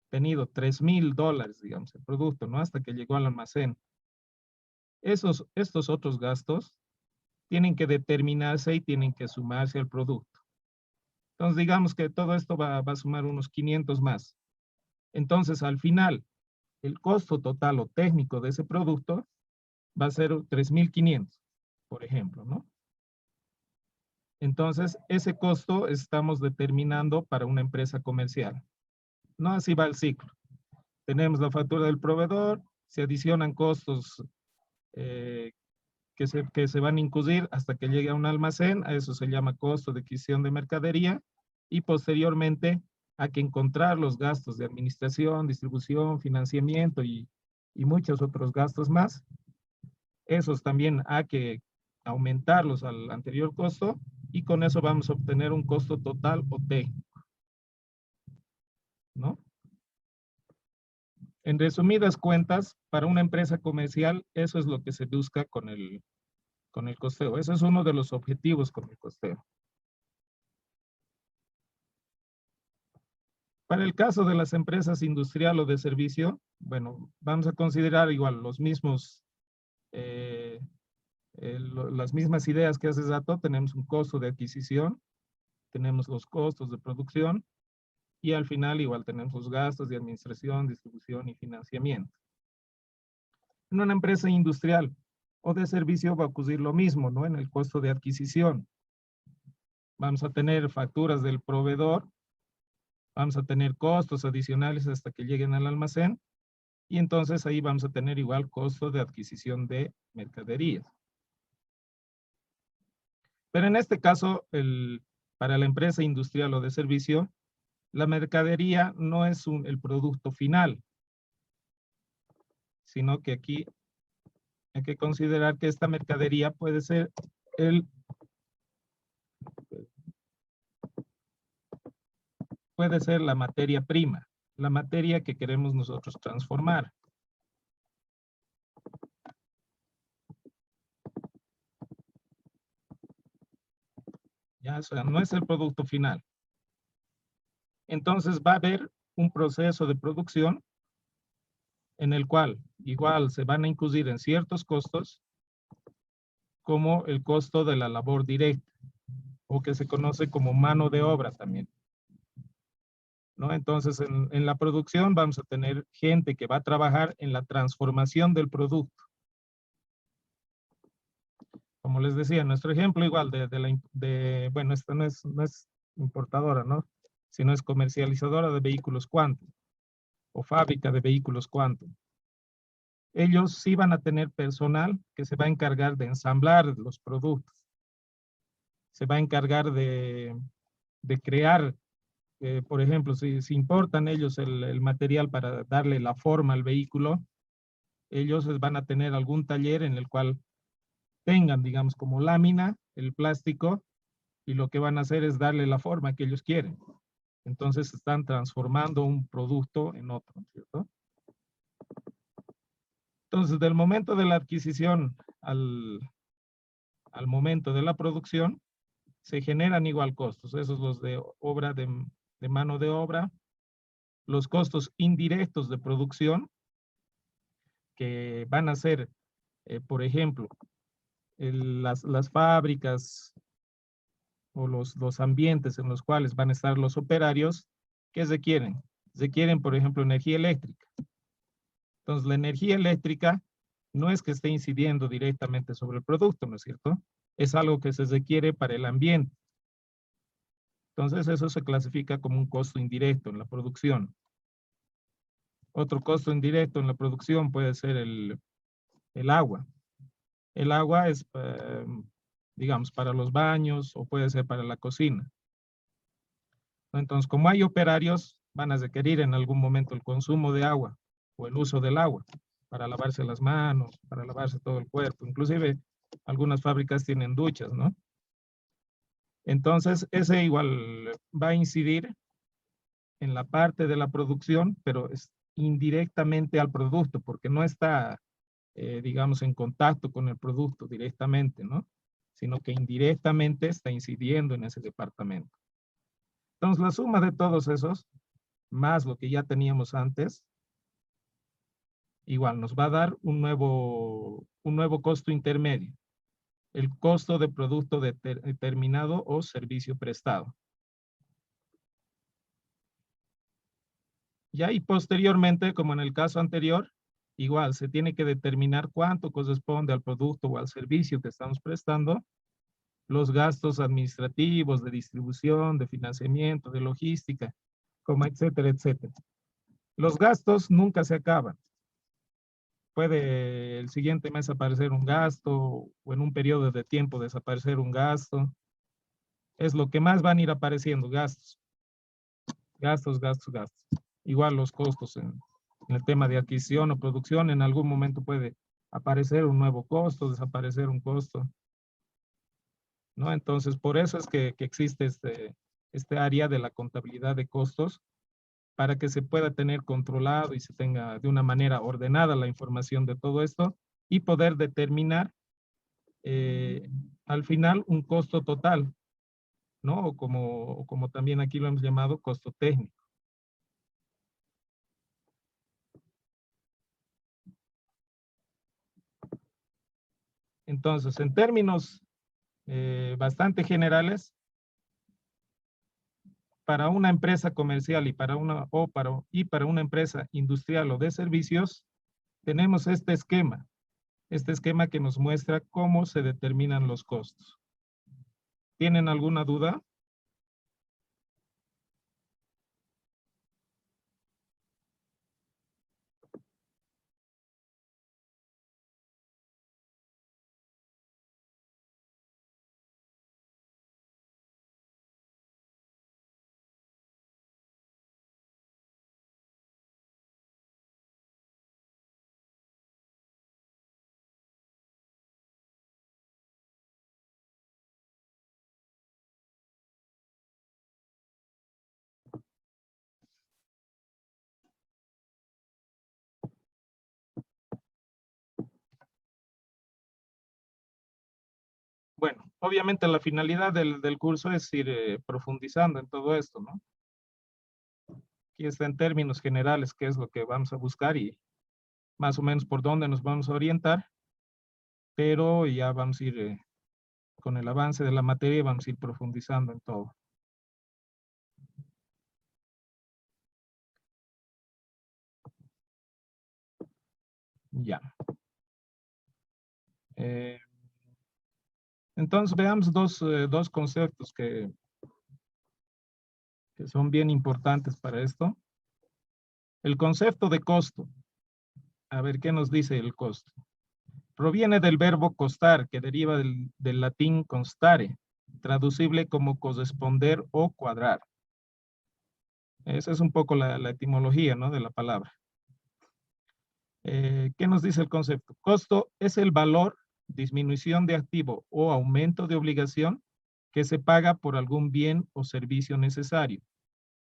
tenido $3,000, digamos, el producto, ¿no? Hasta que llegó al almacén. Estos otros gastos tienen que determinarse y tienen que sumarse al producto. Entonces, digamos que todo esto va a sumar unos 500 más. Entonces, al final, el costo total o técnico de ese producto va a ser 3,500, por ejemplo, ¿no? Entonces, ese costo estamos determinando para una empresa comercial. No así va el ciclo. Tenemos la factura del proveedor, se adicionan costos que se van a incluir hasta que llegue a un almacén, a eso se llama costo de adquisición de mercadería, y posteriormente hay que encontrar los gastos de administración, distribución, financiamiento y muchos otros gastos más. Esos también hay que aumentarlos al anterior costo y con eso vamos a obtener un costo total o técnico, ¿no? En resumidas cuentas, para una empresa comercial, eso es lo que se busca con el costeo. Ese es uno de los objetivos con el costeo. Para el caso de las empresas industrial o de servicio, bueno, vamos a considerar igual los mismos, las mismas ideas que hace rato. Tenemos un costo de adquisición, tenemos los costos de producción y al final igual tenemos los gastos de administración, distribución y financiamiento. En una empresa industrial o de servicio va a ocurrir lo mismo, ¿no? En el costo de adquisición. Vamos a tener facturas del proveedor, vamos a tener costos adicionales hasta que lleguen al almacén y entonces ahí vamos a tener igual costo de adquisición de mercaderías. Pero en este caso, para la empresa industrial o de servicio, la mercadería no es el producto final, sino que aquí hay que considerar que esta mercadería puede ser la materia prima, la materia que queremos nosotros transformar. Ya, o sea, no es el producto final. Entonces va a haber un proceso de producción en el cual igual se van a incluir en ciertos costos, como el costo de la labor directa, o que se conoce como mano de obra también, ¿no? Entonces, en la producción vamos a tener gente que va a trabajar en la transformación del producto. Como les decía, nuestro ejemplo igual bueno, esta no es importadora, ¿no? Sino es comercializadora de vehículos Quantum o fábrica de vehículos Quantum. Ellos sí van a tener personal que se va a encargar de ensamblar los productos. Se va a encargar de crear, por ejemplo, si importan ellos el material para darle la forma al vehículo, ellos van a tener algún taller en el cual tengan, digamos, como lámina, el plástico, y lo que van a hacer es darle la forma que ellos quieren. Entonces están transformando un producto en otro, ¿cierto? Entonces, del momento de la adquisición al momento de la producción, se generan igual costos. Esos los de obra de mano de obra, los costos indirectos de producción, que van a ser, por ejemplo, las fábricas o los ambientes en los cuales van a estar los operarios, ¿qué requieren? Requieren, por ejemplo, energía eléctrica. Entonces, la energía eléctrica no es que esté incidiendo directamente sobre el producto, ¿no es cierto? Es algo que se requiere para el ambiente. Entonces, eso se clasifica como un costo indirecto en la producción. Otro costo indirecto en la producción puede ser el agua. El agua es, digamos, para los baños o puede ser para la cocina. Entonces, como hay operarios, van a requerir en algún momento el consumo de agua o el uso del agua para lavarse las manos, para lavarse todo el cuerpo. Inclusive, algunas fábricas tienen duchas, ¿no? Entonces, ese igual va a incidir en la parte de la producción, pero es indirectamente al producto, porque no está, digamos, en contacto con el producto directamente, ¿no? Sino que indirectamente está incidiendo en ese departamento. Entonces, la suma de todos esos, más lo que ya teníamos antes, igual nos va a dar un nuevo costo intermedio. El costo de producto determinado o servicio prestado. Ya, y posteriormente, como en el caso anterior, igual se tiene que determinar cuánto corresponde al producto o al servicio que estamos prestando, los gastos administrativos, de distribución, de financiamiento, de logística, como etcétera, etcétera. Los gastos nunca se acaban. Puede el siguiente mes aparecer un gasto o en un periodo de tiempo desaparecer un gasto. Es lo que más van a ir apareciendo, gastos. Gastos, gastos, gastos. Igual los costos en el tema de adquisición o producción, en algún momento puede aparecer un nuevo costo, desaparecer un costo, ¿no? Entonces, por eso es que existe este área de la contabilidad de costos, para que se pueda tener controlado y se tenga de una manera ordenada la información de todo esto y poder determinar al final un costo total, ¿no? O como también aquí lo hemos llamado costo técnico. Entonces, en términos bastante generales, para una empresa comercial y para una empresa industrial o de servicios, tenemos este esquema que nos muestra cómo se determinan los costos. ¿Tienen alguna duda? Bueno, obviamente la finalidad del curso es ir profundizando en todo esto, ¿no? Aquí está en términos generales qué es lo que vamos a buscar y más o menos por dónde nos vamos a orientar, pero ya vamos a ir con el avance de la materia, vamos a ir profundizando en todo. Ya. Entonces veamos dos conceptos que son bien importantes para esto. El concepto de costo. A ver, ¿qué nos dice el costo? Proviene del verbo costar, que deriva del latín constare, traducible como corresponder o cuadrar. Esa es un poco la etimología, ¿no?, de la palabra. ¿Qué nos dice el concepto? Costo es el valor, disminución de activo o aumento de obligación que se paga por algún bien o servicio necesario,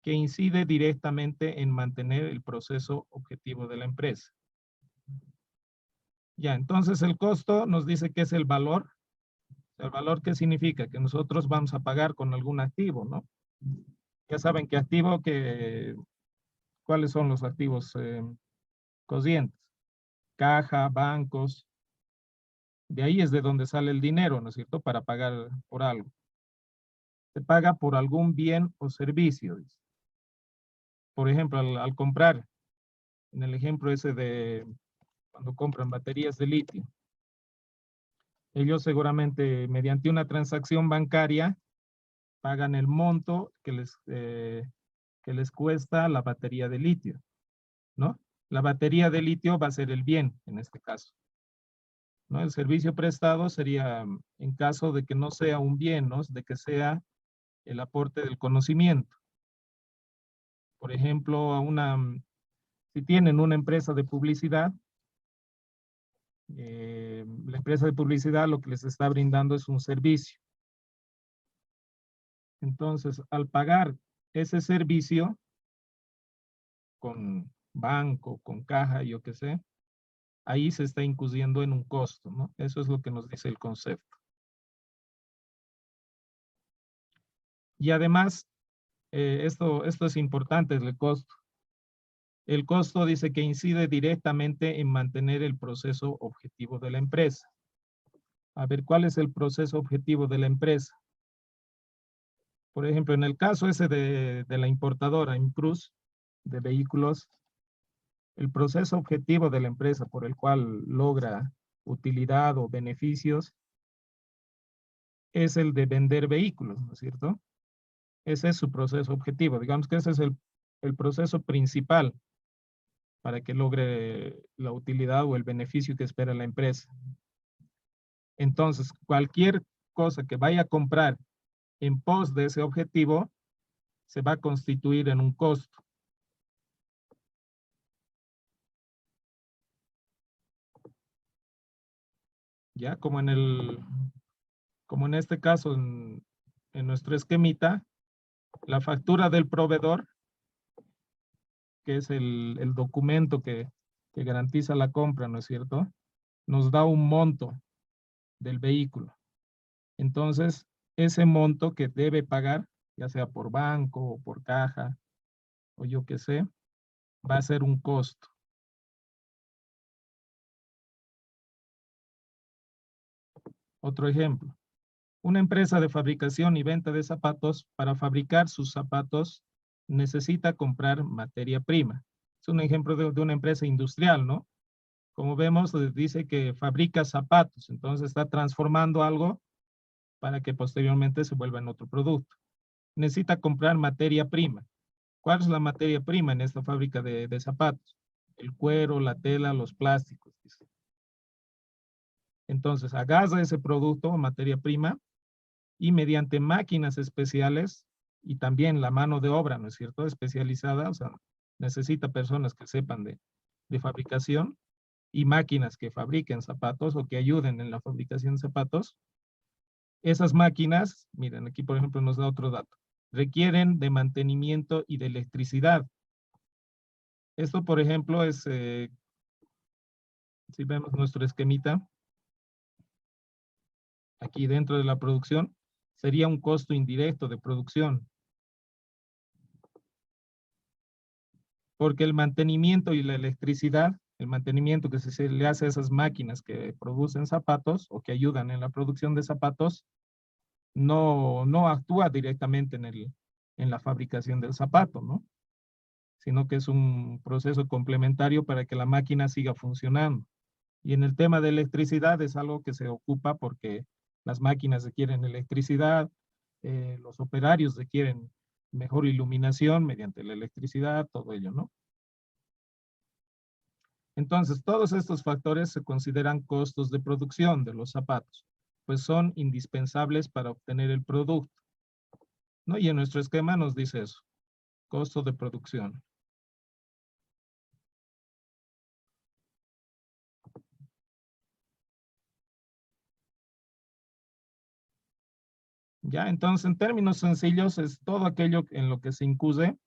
que incide directamente en mantener el proceso objetivo de la empresa. Ya, entonces el costo nos dice que es el valor. ¿El valor qué significa? Que nosotros vamos a pagar con algún activo, ¿no? Ya saben qué activo, ¿cuáles son los activos corrientes? Caja, bancos. De ahí es de donde sale el dinero, ¿no es cierto? Para pagar por algo. Se paga por algún bien o servicio, dice. Por ejemplo, al comprar, en el ejemplo ese de cuando compran baterías de litio, ellos seguramente mediante una transacción bancaria pagan el monto que les cuesta la batería de litio, ¿no? La batería de litio va a ser el bien en este caso, ¿no? El servicio prestado sería en caso de que no sea un bien, ¿no?, de que sea el aporte del conocimiento. Por ejemplo, si tienen una empresa de publicidad, la empresa de publicidad lo que les está brindando es un servicio. Entonces, al pagar ese servicio con banco, con caja, yo qué sé, ahí se está incurriendo en un costo, ¿no? Eso es lo que nos dice el concepto. Y además, Esto es importante, el costo. El costo dice que incide directamente en mantener el proceso objetivo de la empresa. A ver, ¿cuál es el proceso objetivo de la empresa? Por ejemplo, en el caso ese de la importadora Imprus de vehículos, el proceso objetivo de la empresa por el cual logra utilidad o beneficios es el de vender vehículos, ¿no es cierto? Ese es su proceso objetivo. Digamos que ese es el proceso principal para que logre la utilidad o el beneficio que espera la empresa. Entonces, cualquier cosa que vaya a comprar en pos de ese objetivo se va a constituir en un costo. Ya, como en este caso, en nuestro esquemita, la factura del proveedor, que es el documento que garantiza la compra, ¿no es cierto? Nos da un monto del vehículo. Entonces, ese monto que debe pagar, ya sea por banco o por caja, o yo qué sé, va a ser un costo. Otro ejemplo. Una empresa de fabricación y venta de zapatos, para fabricar sus zapatos, necesita comprar materia prima. Es un ejemplo de una empresa industrial, ¿no? Como vemos, dice que fabrica zapatos, entonces está transformando algo para que posteriormente se vuelva en otro producto. Necesita comprar materia prima. ¿Cuál es la materia prima en esta fábrica de zapatos? El cuero, la tela, los plásticos, dice. Entonces, agarra ese producto, materia prima, y mediante máquinas especiales y también la mano de obra, ¿no es cierto?, especializada, o sea, necesita personas que sepan de fabricación y máquinas que fabriquen zapatos o que ayuden en la fabricación de zapatos. Esas máquinas, miren, aquí por ejemplo nos da otro dato, requieren de mantenimiento y de electricidad. Esto, por ejemplo, es, si vemos nuestro esquemita, aquí dentro de la producción, sería un costo indirecto de producción. Porque el mantenimiento y la electricidad, el mantenimiento que se le hace a esas máquinas que producen zapatos o que ayudan en la producción de zapatos, no actúa directamente en la fabricación del zapato, ¿no? Sino que es un proceso complementario para que la máquina siga funcionando. Y en el tema de electricidad es algo que se ocupa porque las máquinas requieren electricidad, los operarios requieren mejor iluminación mediante la electricidad, todo ello, ¿no? Entonces, todos estos factores se consideran costos de producción de los zapatos, pues son indispensables para obtener el producto, ¿no? Y en nuestro esquema nos dice eso, costo de producción. Ya, entonces, en términos sencillos, es todo aquello en lo que se incluye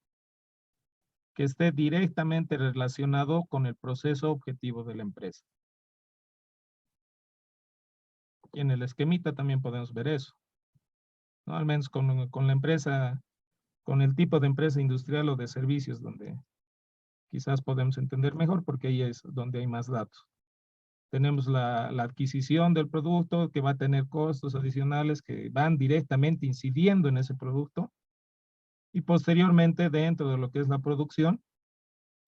que esté directamente relacionado con el proceso objetivo de la empresa. Y en el esquemita también podemos ver eso, ¿no? Al menos con la empresa, con el tipo de empresa industrial o de servicios, donde quizás podemos entender mejor porque ahí es donde hay más datos. Tenemos la adquisición del producto que va a tener costos adicionales que van directamente incidiendo en ese producto. Y posteriormente, dentro de lo que es la producción,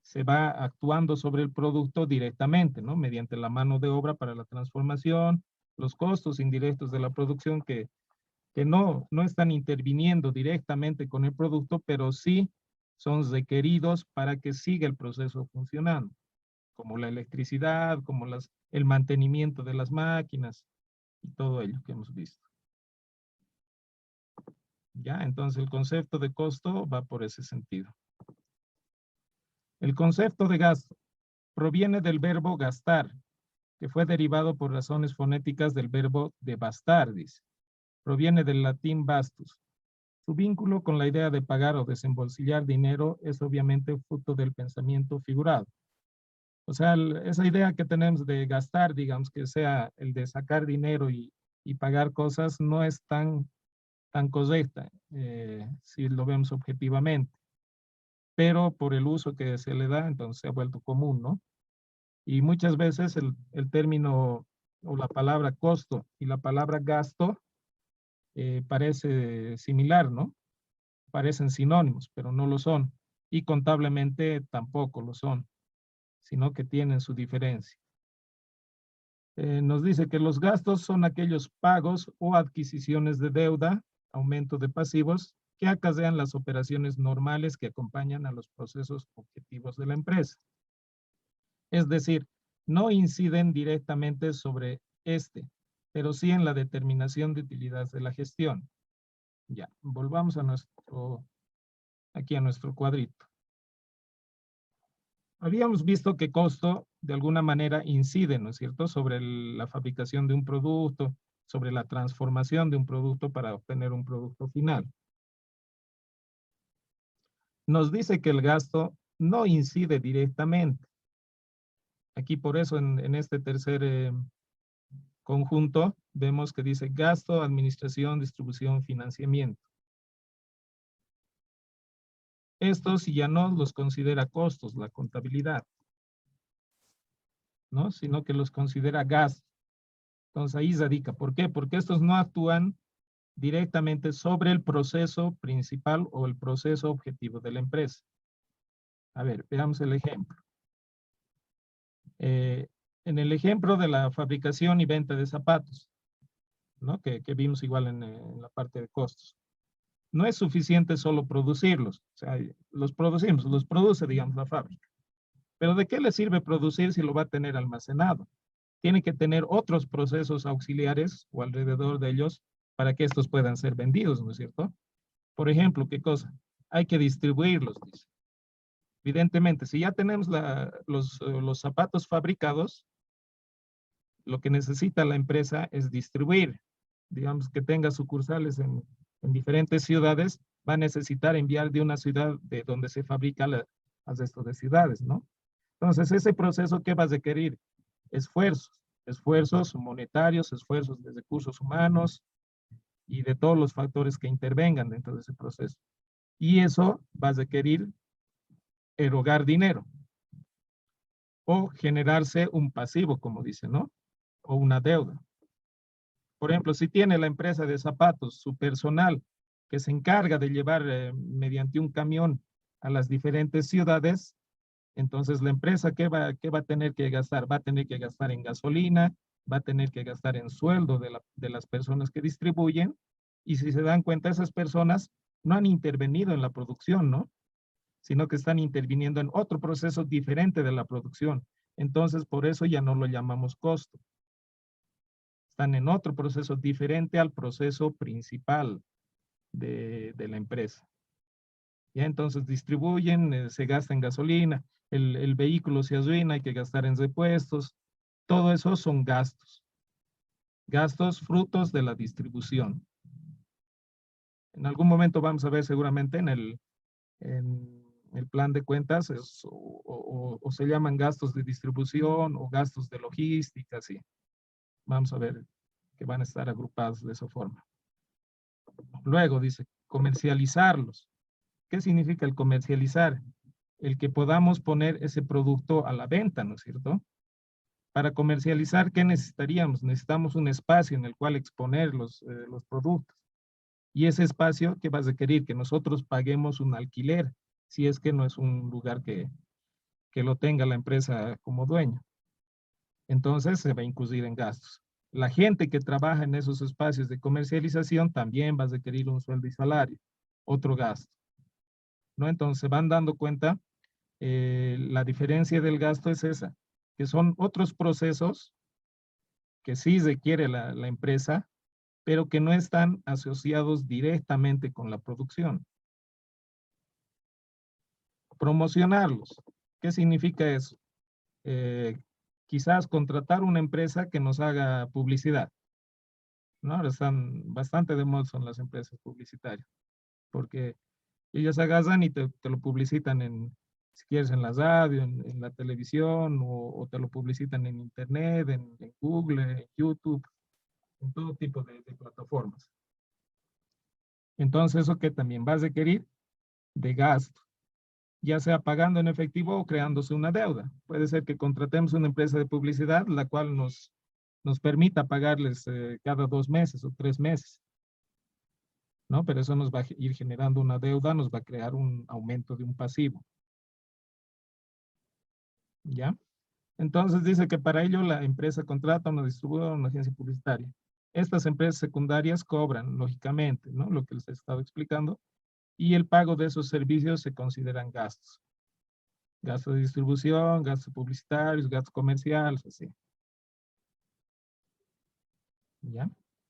se va actuando sobre el producto directamente, ¿no? Mediante la mano de obra para la transformación, los costos indirectos de la producción que no están interviniendo directamente con el producto, pero sí son requeridos para que siga el proceso funcionando, como la electricidad, como el mantenimiento de las máquinas y todo ello que hemos visto. Ya, entonces el concepto de costo va por ese sentido. El concepto de gasto proviene del verbo gastar, que fue derivado por razones fonéticas del verbo devastar, dice. Proviene del latín vastus. Su vínculo con la idea de pagar o desembolsillar dinero es obviamente fruto del pensamiento figurado. O sea, esa idea que tenemos de gastar, digamos, que sea el de sacar dinero y pagar cosas, no es tan tan correcta, si lo vemos objetivamente. Pero por el uso que se le da, entonces se ha vuelto común, ¿no? Y muchas veces el término o la palabra costo y la palabra gasto parece similar, ¿no? Parecen sinónimos, pero no lo son. Y contablemente tampoco lo son, sino que tienen su diferencia. Nos dice que los gastos son aquellos pagos o adquisiciones de deuda, aumento de pasivos, que acarrean las operaciones normales que acompañan a los procesos objetivos de la empresa. Es decir, no inciden directamente sobre este, pero sí en la determinación de utilidad de la gestión. Ya, volvamos a aquí a nuestro cuadrito. Habíamos visto que costo de alguna manera incide, ¿no es cierto?, sobre la fabricación de un producto, sobre la transformación de un producto para obtener un producto final. Nos dice que el gasto no incide directamente. Aquí por eso en este tercer conjunto vemos que dice gasto, administración, distribución, financiamiento. Estos ya no los considera costos, la contabilidad, ¿no? Sino que los considera gastos. Entonces ahí radica. ¿Por qué? Porque estos no actúan directamente sobre el proceso principal o el proceso objetivo de la empresa. A ver, veamos el ejemplo. En el ejemplo de la fabricación y venta de zapatos, ¿no? Que vimos igual en la parte de costos. No es suficiente solo producirlos. O sea, los producimos, los produce, digamos, la fábrica. Pero ¿de qué le sirve producir si lo va a tener almacenado? Tiene que tener otros procesos auxiliares o alrededor de ellos para que estos puedan ser vendidos, ¿no es cierto? Por ejemplo, ¿qué cosa? Hay que distribuirlos, dice. Evidentemente, si ya tenemos los zapatos fabricados, lo que necesita la empresa es distribuir. Digamos que tenga sucursales en diferentes ciudades, va a necesitar enviar de una ciudad de donde se fabrica al resto de ciudades, ¿no? Entonces, ese proceso, ¿qué va a requerir? Esfuerzos monetarios, esfuerzos de recursos humanos y de todos los factores que intervengan dentro de ese proceso. Y eso va a requerir erogar dinero o generarse un pasivo, como dice, ¿no? O una deuda. Por ejemplo, si tiene la empresa de zapatos su personal que se encarga de llevar mediante un camión a las diferentes ciudades, entonces la empresa, ¿qué va a tener que gastar? Va a tener que gastar en gasolina, va a tener que gastar en sueldo de las personas que distribuyen, y si se dan cuenta, esas personas no han intervenido en la producción, ¿no? Sino que están interviniendo en otro proceso diferente de la producción. Entonces, por eso ya no lo llamamos costo. Están en otro proceso diferente al proceso principal de la empresa. Ya entonces distribuyen, se gasta en gasolina, el vehículo se arruina, hay que gastar en repuestos. Todo eso son gastos. Gastos frutos de la distribución. En algún momento vamos a ver seguramente en el plan de cuentas o se llaman gastos de distribución o gastos de logística, sí. Vamos a ver que van a estar agrupados de esa forma. Luego dice comercializarlos. ¿Qué significa el comercializar? El que podamos poner ese producto a la venta, ¿no es cierto? Para comercializar, ¿qué necesitaríamos? Necesitamos un espacio en el cual exponer los productos. Y ese espacio, ¿qué va a requerir? Que nosotros paguemos un alquiler, si es que no es un lugar que lo tenga la empresa como dueño. Entonces se va a incurrir en gastos. La gente que trabaja en esos espacios de comercialización también va a requerir un sueldo y salario, otro gasto, ¿no? Entonces se van dando cuenta, la diferencia del gasto es esa, que son otros procesos que sí requiere la empresa, pero que no están asociados directamente con la producción. Promocionarlos. ¿Qué significa eso? Quizás contratar una empresa que nos haga publicidad, ¿no? Ahora están bastante de moda son las empresas publicitarias, porque ellas agarran y te lo publicitan si quieres en la radio, en la televisión, o te lo publicitan en internet, en Google, en YouTube, en todo tipo de plataformas. Entonces, eso que también va a requerir de gasto, ya sea pagando en efectivo o creándose una deuda. Puede ser que contratemos una empresa de publicidad, la cual nos permita pagarles cada 2 meses o 3 meses, ¿no? Pero eso nos va a ir generando una deuda, nos va a crear un aumento de un pasivo. ¿Ya? Entonces dice que para ello la empresa contrata una distribuidora, una agencia publicitaria. Estas empresas secundarias cobran, lógicamente, ¿no? Lo que les he estado explicando, y el pago de esos servicios se consideran gastos. Gastos de distribución, gastos publicitarios, gastos comerciales, así. ¿Ya?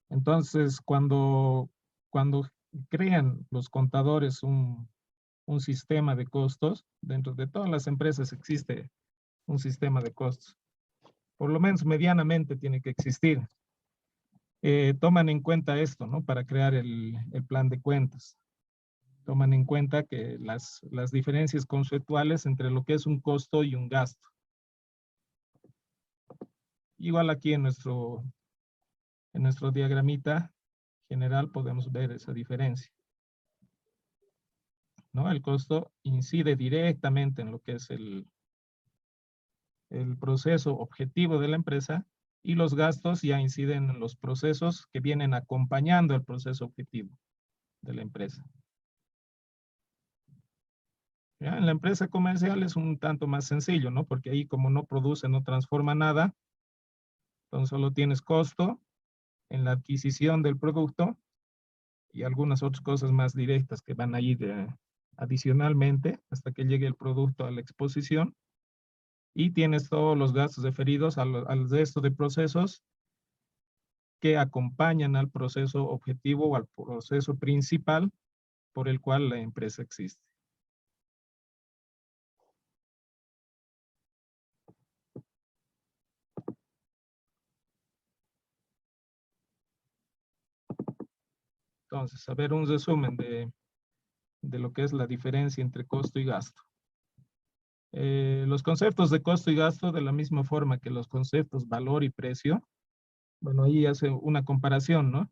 Entonces, cuando crean los contadores un sistema de costos, dentro de todas las empresas existe un sistema de costos. Por lo menos medianamente tiene que existir. Toman en cuenta esto, ¿no? Para crear el plan de cuentas. Toman en cuenta que las diferencias conceptuales entre lo que es un costo y un gasto. Igual aquí en nuestro diagramita general podemos ver esa diferencia, ¿no? El costo incide directamente en lo que es el proceso objetivo de la empresa, y los gastos ya inciden en los procesos que vienen acompañando el proceso objetivo de la empresa. ¿Ya? En la empresa comercial es un tanto más sencillo, ¿no? Porque ahí como no produce, no transforma nada, entonces solo tienes costo en la adquisición del producto y algunas otras cosas más directas que van ahí adicionalmente hasta que llegue el producto a la exposición, y tienes todos los gastos referidos al resto de procesos que acompañan al proceso objetivo o al proceso principal por el cual la empresa existe. Entonces, a ver un resumen de lo que es la diferencia entre costo y gasto. Los conceptos de costo y gasto, de la misma forma que los conceptos valor y precio, bueno, ahí hace una comparación, ¿no?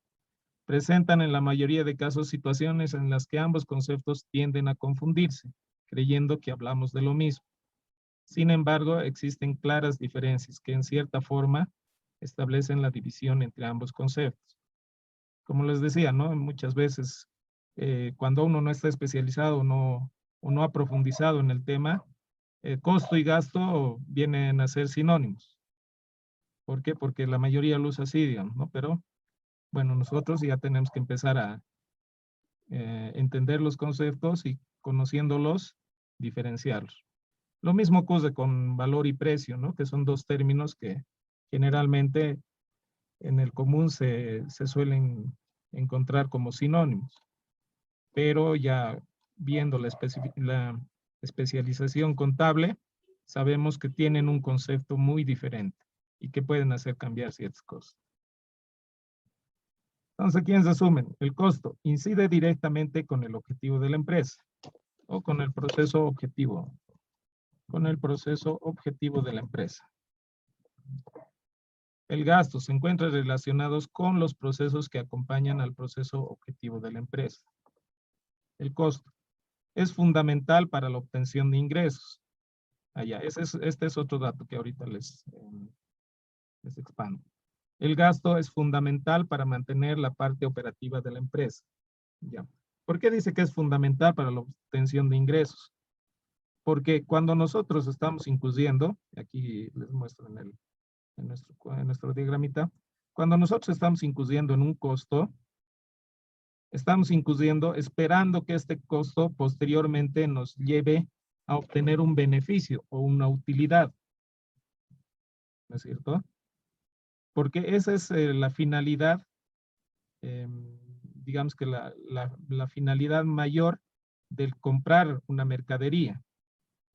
Presentan en la mayoría de casos situaciones en las que ambos conceptos tienden a confundirse, creyendo que hablamos de lo mismo. Sin embargo, existen claras diferencias que en cierta forma establecen la división entre ambos conceptos. Como les decía, ¿no? Muchas veces cuando uno no está especializado o no ha profundizado en el tema, costo y gasto vienen a ser sinónimos. ¿Por qué? Porque la mayoría lo usa así, digamos, ¿no? Pero bueno, nosotros ya tenemos que empezar a entender los conceptos y conociéndolos, diferenciarlos. Lo mismo ocurre con valor y precio, ¿no? Que son dos términos que generalmente en el común se suelen encontrar como sinónimos, pero ya viendo la especialización contable, sabemos que tienen un concepto muy diferente y que pueden hacer cambiar ciertas cosas. Entonces, aquí en resumen, el costo incide directamente con el objetivo de la empresa o con el proceso objetivo de la empresa. El gasto se encuentra relacionados con los procesos que acompañan al proceso objetivo de la empresa. El costo es fundamental para la obtención de ingresos. Este es otro dato que ahorita les expando. El gasto es fundamental para mantener la parte operativa de la empresa. ¿Ya? ¿Por qué dice que es fundamental para la obtención de ingresos? Porque cuando nosotros estamos incluyendo, aquí les muestro en nuestro diagramita, cuando nosotros estamos incluyendo en un costo, estamos incluyendo esperando que este costo posteriormente nos lleve a obtener un beneficio o una utilidad. ¿No es cierto? Porque esa es la finalidad, digamos que la finalidad mayor del comprar una mercadería,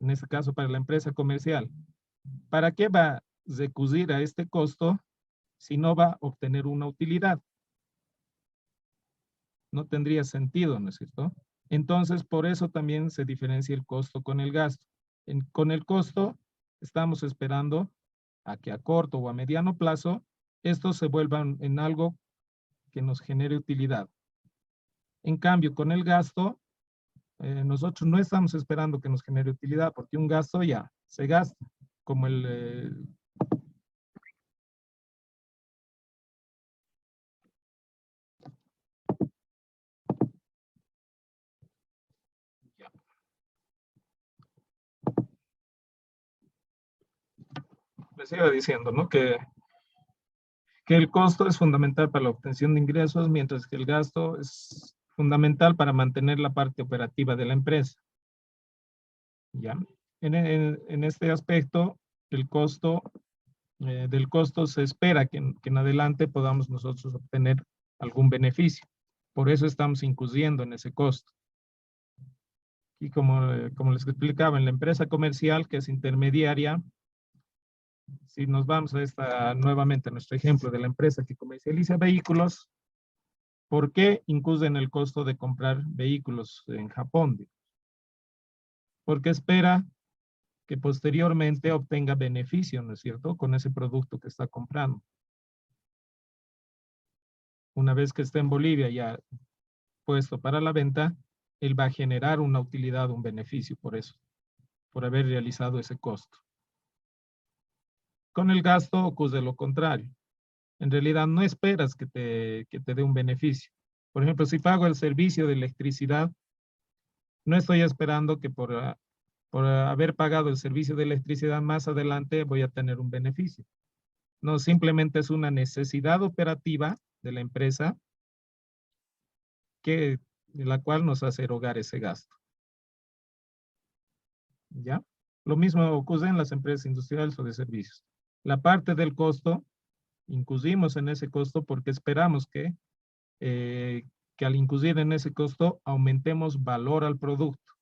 en este caso para la empresa comercial. ¿Para qué va a recurrir a este costo si no va a obtener una utilidad? No tendría sentido, ¿no es cierto? Entonces, por eso también se diferencia el costo con el gasto. Con el costo, estamos esperando a que a corto o a mediano plazo, estos se vuelvan en algo que nos genere utilidad. En cambio, con el gasto, nosotros no estamos esperando que nos genere utilidad, porque un gasto ya se gasta, como ya. Les iba diciendo, ¿no? Que el costo es fundamental para la obtención de ingresos, mientras que el gasto es fundamental para mantener la parte operativa de la empresa. ¿Ya? En este aspecto, el costo, del costo se espera que en adelante podamos nosotros obtener algún beneficio. Por eso estamos incurriendo en ese costo. Y como les explicaba, en la empresa comercial, que es intermediaria, si nos vamos a nuevamente a nuestro ejemplo de la empresa que comercializa vehículos, ¿por qué incurre en el costo de comprar vehículos en Japón? Porque espera que posteriormente obtenga beneficio, ¿no es cierto?, con ese producto que está comprando. Una vez que esté en Bolivia ya puesto para la venta, él va a generar una utilidad, un beneficio por eso, por haber realizado ese costo. Con el gasto ocurre lo contrario. En realidad no esperas que te dé un beneficio. Por ejemplo, si pago el servicio de electricidad, no estoy esperando que por haber pagado el servicio de electricidad más adelante voy a tener un beneficio. No, simplemente es una necesidad operativa de la empresa la cual nos hace erogar ese gasto. ¿Ya? Lo mismo ocurre en las empresas industriales o de servicios. La parte del costo, incurrimos en ese costo porque esperamos que al incurrir en ese costo aumentemos valor al producto.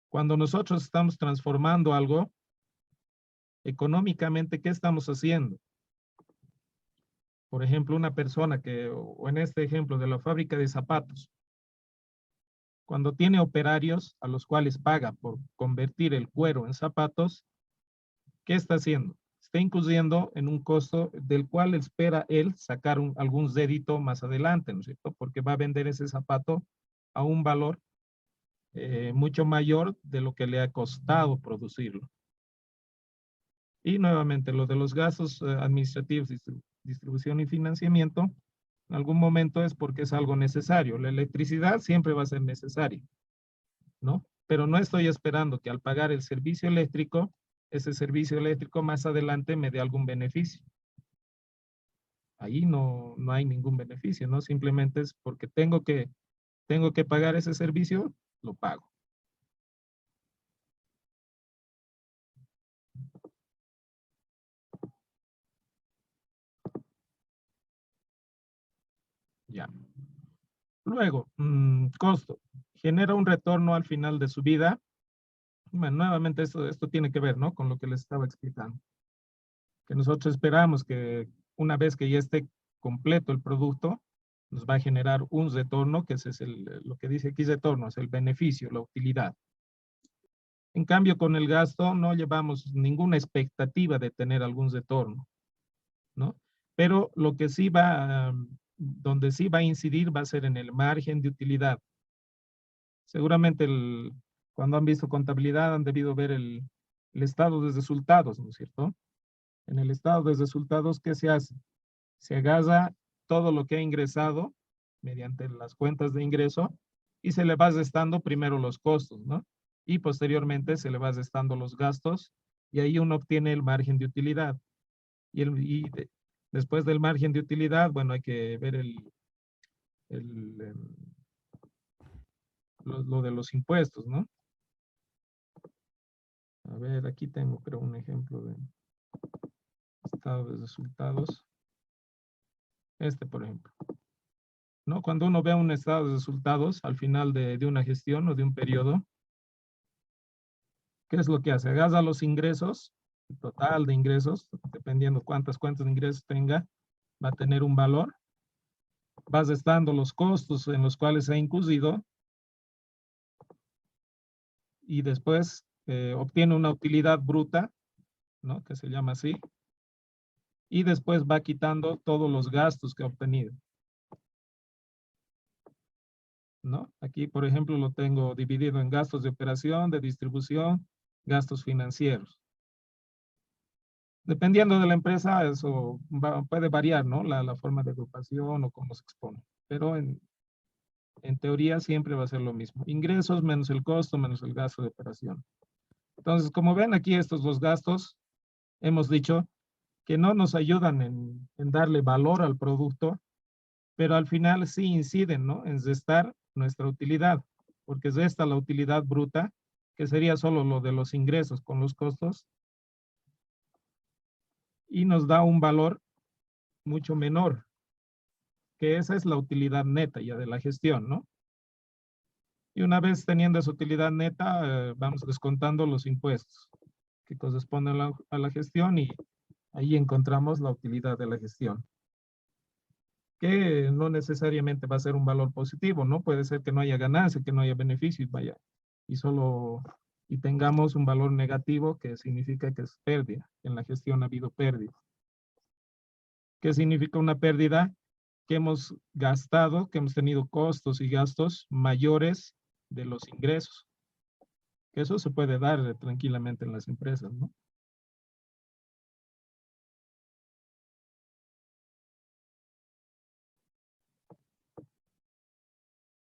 Cuando nosotros estamos transformando algo, económicamente, ¿qué estamos haciendo? Por ejemplo, una persona o en este ejemplo de la fábrica de zapatos, cuando tiene operarios a los cuales paga por convertir el cuero en zapatos, ¿qué está haciendo? Está incurriendo en un costo del cual espera él sacar algún rédito más adelante, ¿no es cierto? Porque va a vender ese zapato a un valor mucho mayor de lo que le ha costado producirlo. Y nuevamente, lo de los gastos administrativos, distribución y financiamiento, en algún momento es porque es algo necesario. La electricidad siempre va a ser necesaria, ¿no? Pero no estoy esperando que al pagar el servicio eléctrico, ese servicio eléctrico más adelante me dé algún beneficio. Ahí no hay ningún beneficio, ¿no? Simplemente es porque tengo que pagar ese servicio, lo pago. Ya. Luego, costo. Genera un retorno al final de su vida. Bueno, nuevamente esto tiene que ver, ¿no? Con lo que les estaba explicando. Que nosotros esperamos que una vez que ya esté completo el producto, nos va a generar un retorno, que ese es lo que dice aquí retorno, es el beneficio, la utilidad. En cambio, con el gasto no llevamos ninguna expectativa de tener algún retorno, ¿no? Pero lo que sí donde sí va a incidir va a ser en el margen de utilidad. Seguramente cuando han visto contabilidad han debido ver el estado de resultados, ¿no es cierto? En el estado de resultados, ¿qué se hace? Se agarra todo lo que ha ingresado mediante las cuentas de ingreso y se le va restando primero los costos, ¿no? Y posteriormente se le va restando los gastos y ahí uno obtiene el margen de utilidad. Después del margen de utilidad, bueno, hay que ver lo de los impuestos, ¿no? A ver, aquí tengo, creo, un ejemplo de estado de resultados. Por ejemplo. ¿No? Cuando uno ve un estado de resultados al final de una gestión o de un periodo, ¿qué es lo que hace? Agarra los ingresos, el total de ingresos, dependiendo cuántas cuentas de ingresos tenga, va a tener un valor. Va restando los costos en los cuales se ha incurrido y después obtiene una utilidad bruta, ¿no? Que se llama así. Y después va quitando todos los gastos que ha obtenido. ¿no? Aquí, por ejemplo, lo tengo dividido en gastos de operación, de distribución, gastos financieros. Dependiendo de la empresa, eso puede variar, ¿no? La forma de agrupación o cómo se expone. Pero en teoría siempre va a ser lo mismo. Ingresos menos el costo menos el gasto de operación. Entonces, como ven aquí estos dos gastos, hemos dicho que no nos ayudan en darle valor al producto, pero al final sí inciden, ¿no? En restar nuestra utilidad, porque es esta la utilidad bruta, que sería solo lo de los ingresos con los costos, y nos da un valor mucho menor, que esa es la utilidad neta ya de la gestión, ¿no? Y una vez teniendo esa utilidad neta, vamos descontando los impuestos que corresponden a la gestión y ahí encontramos la utilidad de la gestión, que no necesariamente va a ser un valor positivo, ¿no? Puede ser que no haya ganancia, que no haya beneficios, vaya, y tengamos un valor negativo que significa que es pérdida. En la gestión ha habido pérdida. ¿Qué significa una pérdida? Que hemos gastado, que hemos tenido costos y gastos mayores de los ingresos. Que eso se puede dar tranquilamente en las empresas, ¿no?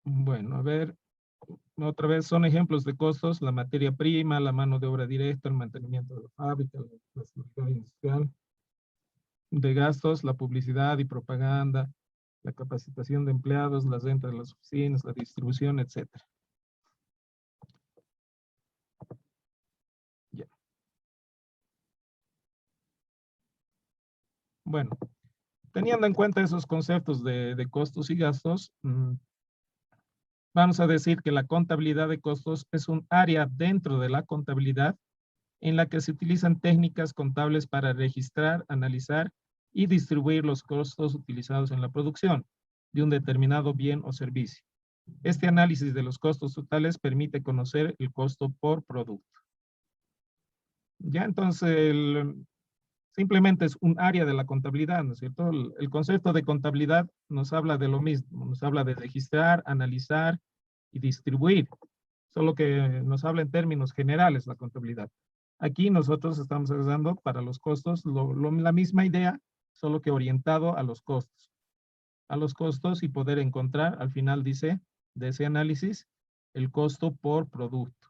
Bueno, a ver, otra vez son ejemplos de costos: la materia prima, la mano de obra directa, el mantenimiento de la fábrica, la seguridad industrial. De gastos, la publicidad y propaganda, la capacitación de empleados, las rentas de las oficinas, la distribución, etcétera. Ya. Bueno, teniendo en cuenta esos conceptos de costos y gastos, vamos a decir que la contabilidad de costos es un área dentro de la contabilidad en la que se utilizan técnicas contables para registrar, analizar y distribuir los costos utilizados en la producción de un determinado bien o servicio. Este análisis de los costos totales permite conocer el costo por producto. Ya entonces, simplemente es un área de la contabilidad, ¿no es cierto? El concepto de contabilidad nos habla de lo mismo, nos habla de registrar, analizar y distribuir, solo que nos habla en términos generales la contabilidad. Aquí nosotros estamos usando para los costos la misma idea, solo que orientado a los costos. A los costos y poder encontrar, al final dice, de ese análisis, el costo por producto.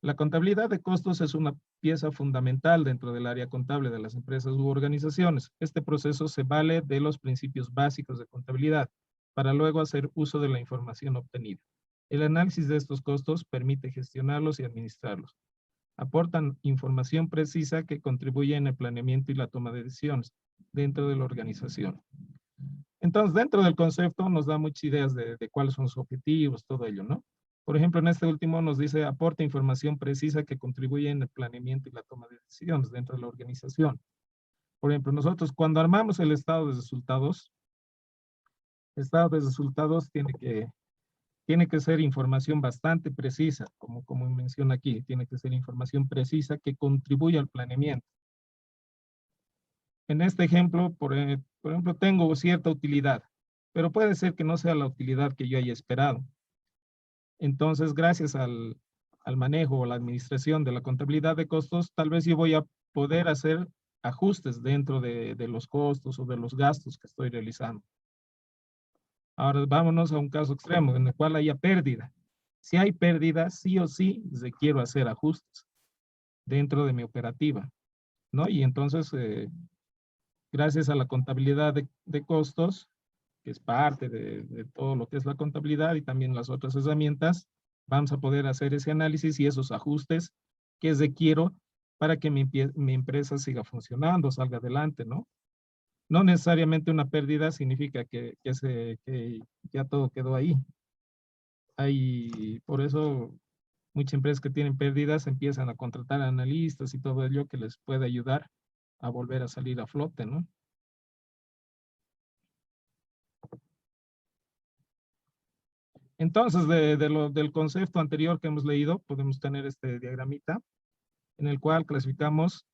La contabilidad de costos es una pieza fundamental dentro del área contable de las empresas u organizaciones. Este proceso se vale de los principios básicos de contabilidad para luego hacer uso de la información obtenida. El análisis de estos costos permite gestionarlos y administrarlos. Aportan información precisa que contribuye en el planeamiento y la toma de decisiones dentro de la organización. Entonces, dentro del concepto nos da muchas ideas de cuáles son sus objetivos, todo ello, ¿no? Por ejemplo, en este último nos dice, aporta información precisa que contribuye en el planeamiento y la toma de decisiones dentro de la organización. Por ejemplo, nosotros cuando armamos el estado de resultados tiene que ser información bastante precisa, como menciona aquí, tiene que ser información precisa que contribuya al planeamiento. En este ejemplo, por ejemplo, tengo cierta utilidad, pero puede ser que no sea la utilidad que yo haya esperado. Entonces, gracias al manejo o la administración de la contabilidad de costos, tal vez yo voy a poder hacer ajustes dentro de los costos o de los gastos que estoy realizando. Ahora vámonos a un caso extremo en el cual haya pérdida. Si hay pérdida, sí o sí requiero hacer ajustes dentro de mi operativa, ¿no? Y entonces, gracias a la contabilidad de costos, que es parte de todo lo que es la contabilidad y también las otras herramientas, vamos a poder hacer ese análisis y esos ajustes que requiero para que mi empresa siga funcionando, salga adelante, ¿no? No necesariamente una pérdida significa que ya todo quedó ahí. Por eso muchas empresas que tienen pérdidas empiezan a contratar analistas y todo ello que les puede ayudar a volver a salir a flote, ¿no? Entonces, del concepto anterior que hemos leído, podemos tener este diagramita en el cual clasificamos,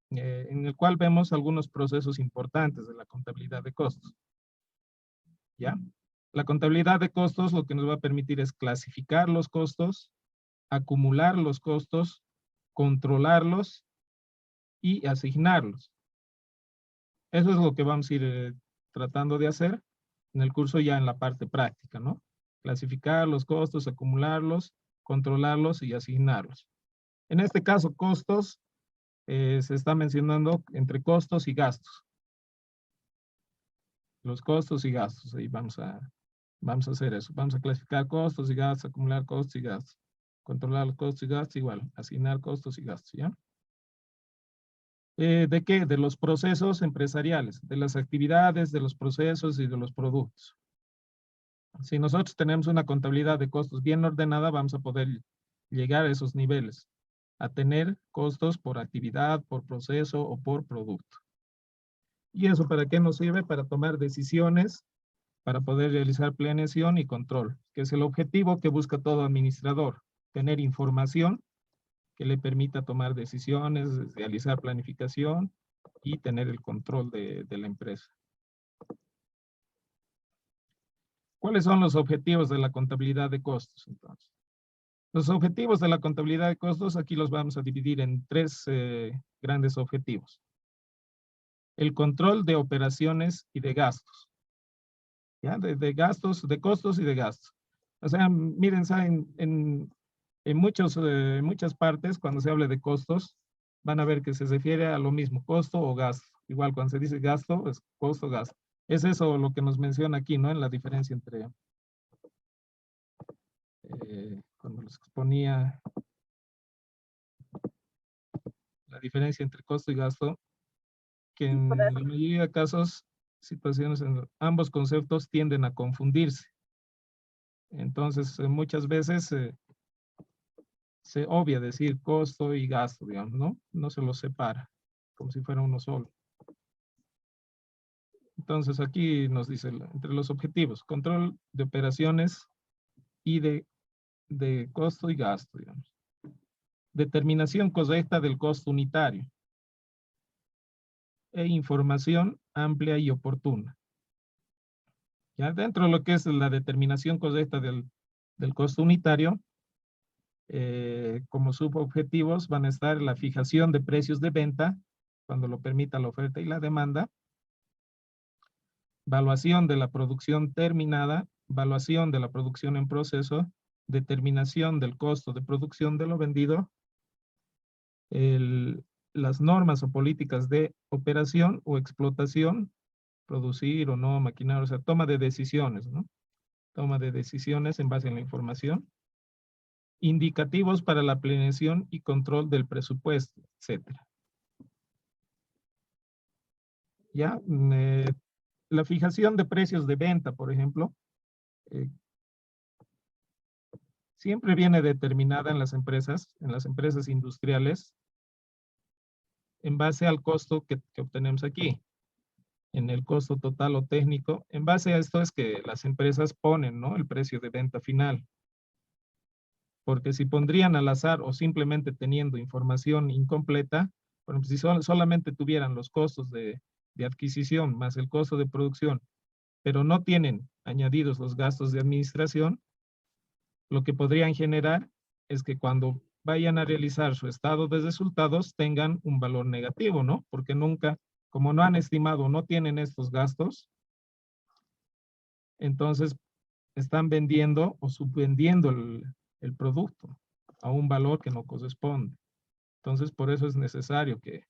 en el cual vemos algunos procesos importantes de la contabilidad de costos. ¿Ya? La contabilidad de costos lo que nos va a permitir es clasificar los costos, acumular los costos, controlarlos y asignarlos. Eso es lo que vamos a ir tratando de hacer en el curso ya en la parte práctica, ¿no? Clasificar los costos, acumularlos, controlarlos y asignarlos. En este caso, costos, se está mencionando entre costos y gastos. Los costos y gastos, ahí vamos a hacer eso. Vamos a clasificar costos y gastos, acumular costos y gastos. Controlar los costos y gastos igual, asignar costos y gastos, ¿ya? ¿De qué? De los procesos empresariales, de las actividades, de los procesos y de los productos. Si nosotros tenemos una contabilidad de costos bien ordenada, vamos a poder llegar a esos niveles, a tener costos por actividad, por proceso o por producto. ¿Y eso para qué nos sirve? Para tomar decisiones, para poder realizar planeación y control, que es el objetivo que busca todo administrador, tener información que le permita tomar decisiones, realizar planificación y tener el control de la empresa. ¿Cuáles son los objetivos de la contabilidad de costos, entonces? Los objetivos de la contabilidad de costos, aquí los vamos a dividir en tres grandes objetivos. El control de operaciones y de gastos. ¿Ya? De gastos, de costos y de gastos. O sea, miren, ¿saben? En muchas partes, cuando se habla de costos, van a ver que se refiere a lo mismo, costo o gasto. Igual cuando se dice gasto, es costo, gasto. Es eso lo que nos menciona aquí, ¿no? En la diferencia entre, cuando les exponía la diferencia entre costo y gasto, que en la mayoría de casos, situaciones, en ambos conceptos tienden a confundirse. Entonces, muchas veces se obvia decir costo y gasto, digamos, ¿no? No se los separa, como si fuera uno solo. Entonces, aquí nos dice, entre los objetivos, control de operaciones y de costo y gasto, digamos. Determinación correcta del costo unitario. E información amplia y oportuna. Ya dentro de lo que es la determinación correcta del costo unitario, como subobjetivos van a estar la fijación de precios de venta, cuando lo permita la oferta y la demanda, evaluación de la producción terminada, evaluación de la producción en proceso, determinación del costo de producción de lo vendido, las normas o políticas de operación o explotación, producir o no, maquinar, o sea, toma de decisiones, ¿no? Toma de decisiones en base a la información. Indicativos para la planeación y control del presupuesto, etc. Ya, la fijación de precios de venta, por ejemplo, siempre viene determinada en las empresas industriales, en base al costo que obtenemos aquí, en el costo total o técnico. En base a esto es que las empresas ponen, ¿no?, el precio de venta final. Porque si pondrían al azar o simplemente teniendo información incompleta, por ejemplo, si solamente tuvieran los costos de adquisición más el costo de producción, pero no tienen añadidos los gastos de administración, lo que podrían generar es que cuando vayan a realizar su estado de resultados tengan un valor negativo, ¿no? Porque nunca, como no han estimado, no tienen estos gastos, entonces están vendiendo o subvendiendo el producto a un valor que no corresponde. Entonces, por eso es necesario que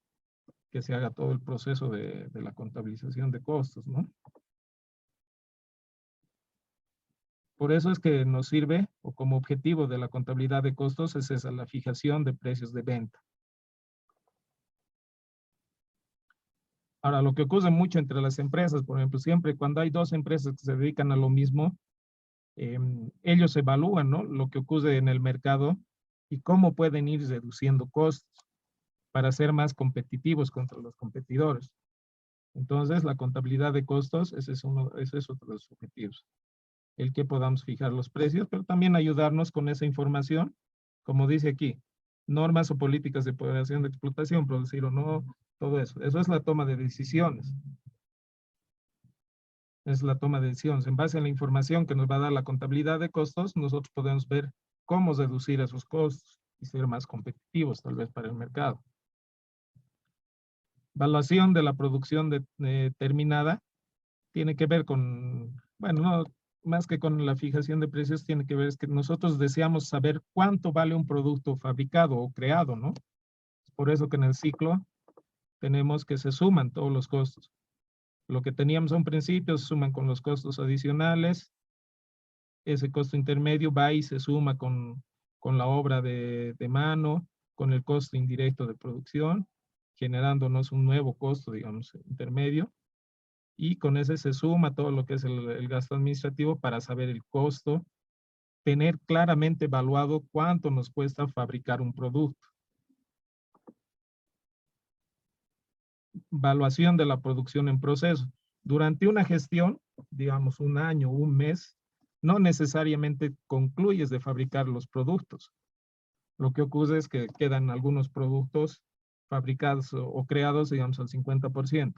se haga todo el proceso de la contabilización de costos, ¿no? Por eso es que nos sirve, o como objetivo de la contabilidad de costos, es esa, la fijación de precios de venta. Ahora, lo que ocurre mucho entre las empresas, por ejemplo, siempre cuando hay dos empresas que se dedican a lo mismo, ellos evalúan, ¿no?, lo que ocurre en el mercado y cómo pueden ir reduciendo costos para ser más competitivos contra los competidores. Entonces, la contabilidad de costos, ese es otro de los objetivos. El que podamos fijar los precios, pero también ayudarnos con esa información, como dice aquí, normas o políticas de operación de explotación, producir o no, todo eso. Eso es la toma de decisiones. Es la toma de decisiones. En base a la información que nos va a dar la contabilidad de costos, nosotros podemos ver cómo reducir esos costos y ser más competitivos tal vez para el mercado. Evaluación de la producción terminada tiene que ver con, bueno, no, más que con la fijación de precios, tiene que ver es que nosotros deseamos saber cuánto vale un producto fabricado o creado, ¿no? Por eso que en el ciclo tenemos que se suman todos los costos. Lo que teníamos a un principio se suman con los costos adicionales. Ese costo intermedio va y se suma con la obra de mano, con el costo indirecto de producción, generándonos un nuevo costo, digamos, intermedio. Y con ese se suma todo lo que es el gasto administrativo para saber el costo, tener claramente evaluado cuánto nos cuesta fabricar un producto. Evaluación de la producción en proceso. Durante una gestión, digamos un año, un mes, no necesariamente concluyes de fabricar los productos. Lo que ocurre es que quedan algunos productos fabricados o creados, digamos, al 50%.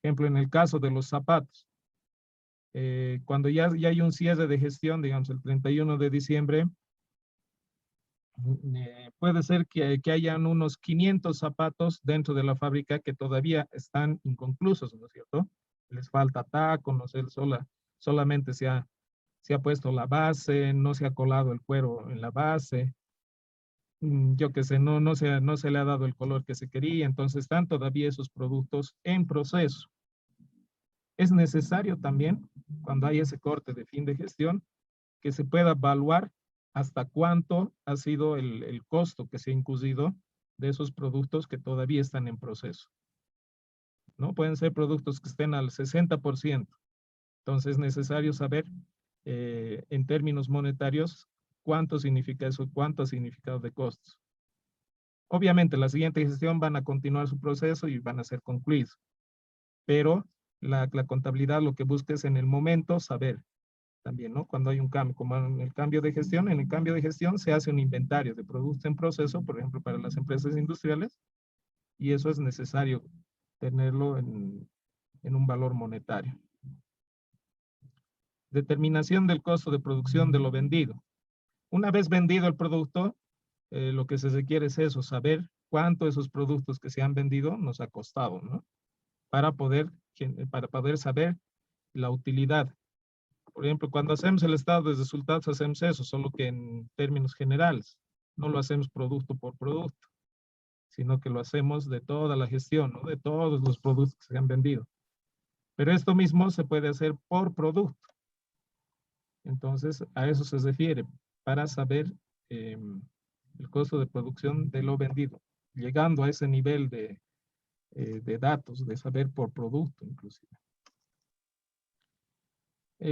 Ejemplo, en el caso de los zapatos, cuando ya hay un cierre de gestión, digamos, el 31 de diciembre, puede ser que hayan unos 500 zapatos dentro de la fábrica que todavía están inconclusos, ¿no es cierto? Les falta taco, no sé, solamente se ha puesto la base, no se ha colado el cuero en la base, yo qué sé, no se le ha dado el color que se quería, entonces están todavía esos productos en proceso. Es necesario también, cuando hay ese corte de fin de gestión, que se pueda evaluar hasta cuánto ha sido el costo que se ha incurrido de esos productos que todavía están en proceso. ¿No? Pueden ser productos que estén al 60%. Entonces es necesario saber en términos monetarios cuánto significa eso, cuánto ha significado de costos. Obviamente la siguiente gestión van a continuar su proceso y van a ser concluidos. Pero la contabilidad lo que busca es en el momento saber también, ¿no? Cuando hay un cambio, como en el cambio de gestión, en el cambio de gestión se hace un inventario de productos en proceso, por ejemplo, para las empresas industriales, y eso es necesario tenerlo en un valor monetario. Determinación del costo de producción de lo vendido. Una vez vendido el producto, lo que se requiere es eso, saber cuánto esos productos que se han vendido nos ha costado, ¿no? Para poder saber la utilidad. Por ejemplo, cuando hacemos el estado de resultados, hacemos eso, solo que en términos generales. No lo hacemos producto por producto, sino que lo hacemos de toda la gestión, ¿no? De todos los productos que se han vendido. Pero esto mismo se puede hacer por producto. Entonces, a eso se refiere, para saber el costo de producción de lo vendido, llegando a ese nivel de datos, de saber por producto inclusive.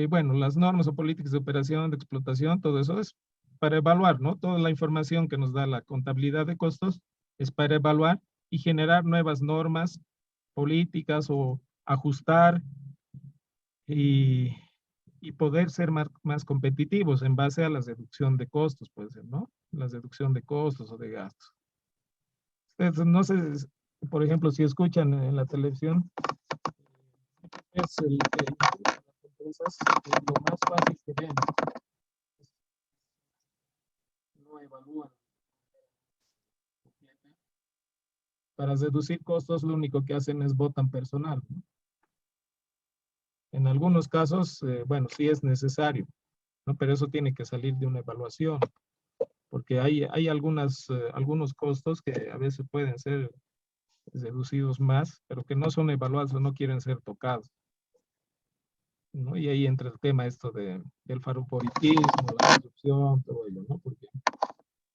Bueno, las normas o políticas de operación, de explotación, todo eso es para evaluar, ¿no? Toda la información que nos da la contabilidad de costos es para evaluar y generar nuevas normas, políticas o ajustar y poder ser más competitivos en base a la reducción de costos, puede ser, ¿no? La reducción de costos o de gastos. Ustedes, no sé, por ejemplo, si escuchan en la televisión, es el que las empresas lo más fácil que ven. No evalúan. Para reducir costos, lo único que hacen es botan personal, ¿no? En algunos casos, bueno, sí es necesario, ¿no? Pero eso tiene que salir de una evaluación, porque hay algunos costos que a veces pueden ser reducidos más, pero que no son evaluados o no quieren ser tocados, ¿no? Y ahí entra el tema esto del favoritismo, la corrupción, todo ello, ¿no? Porque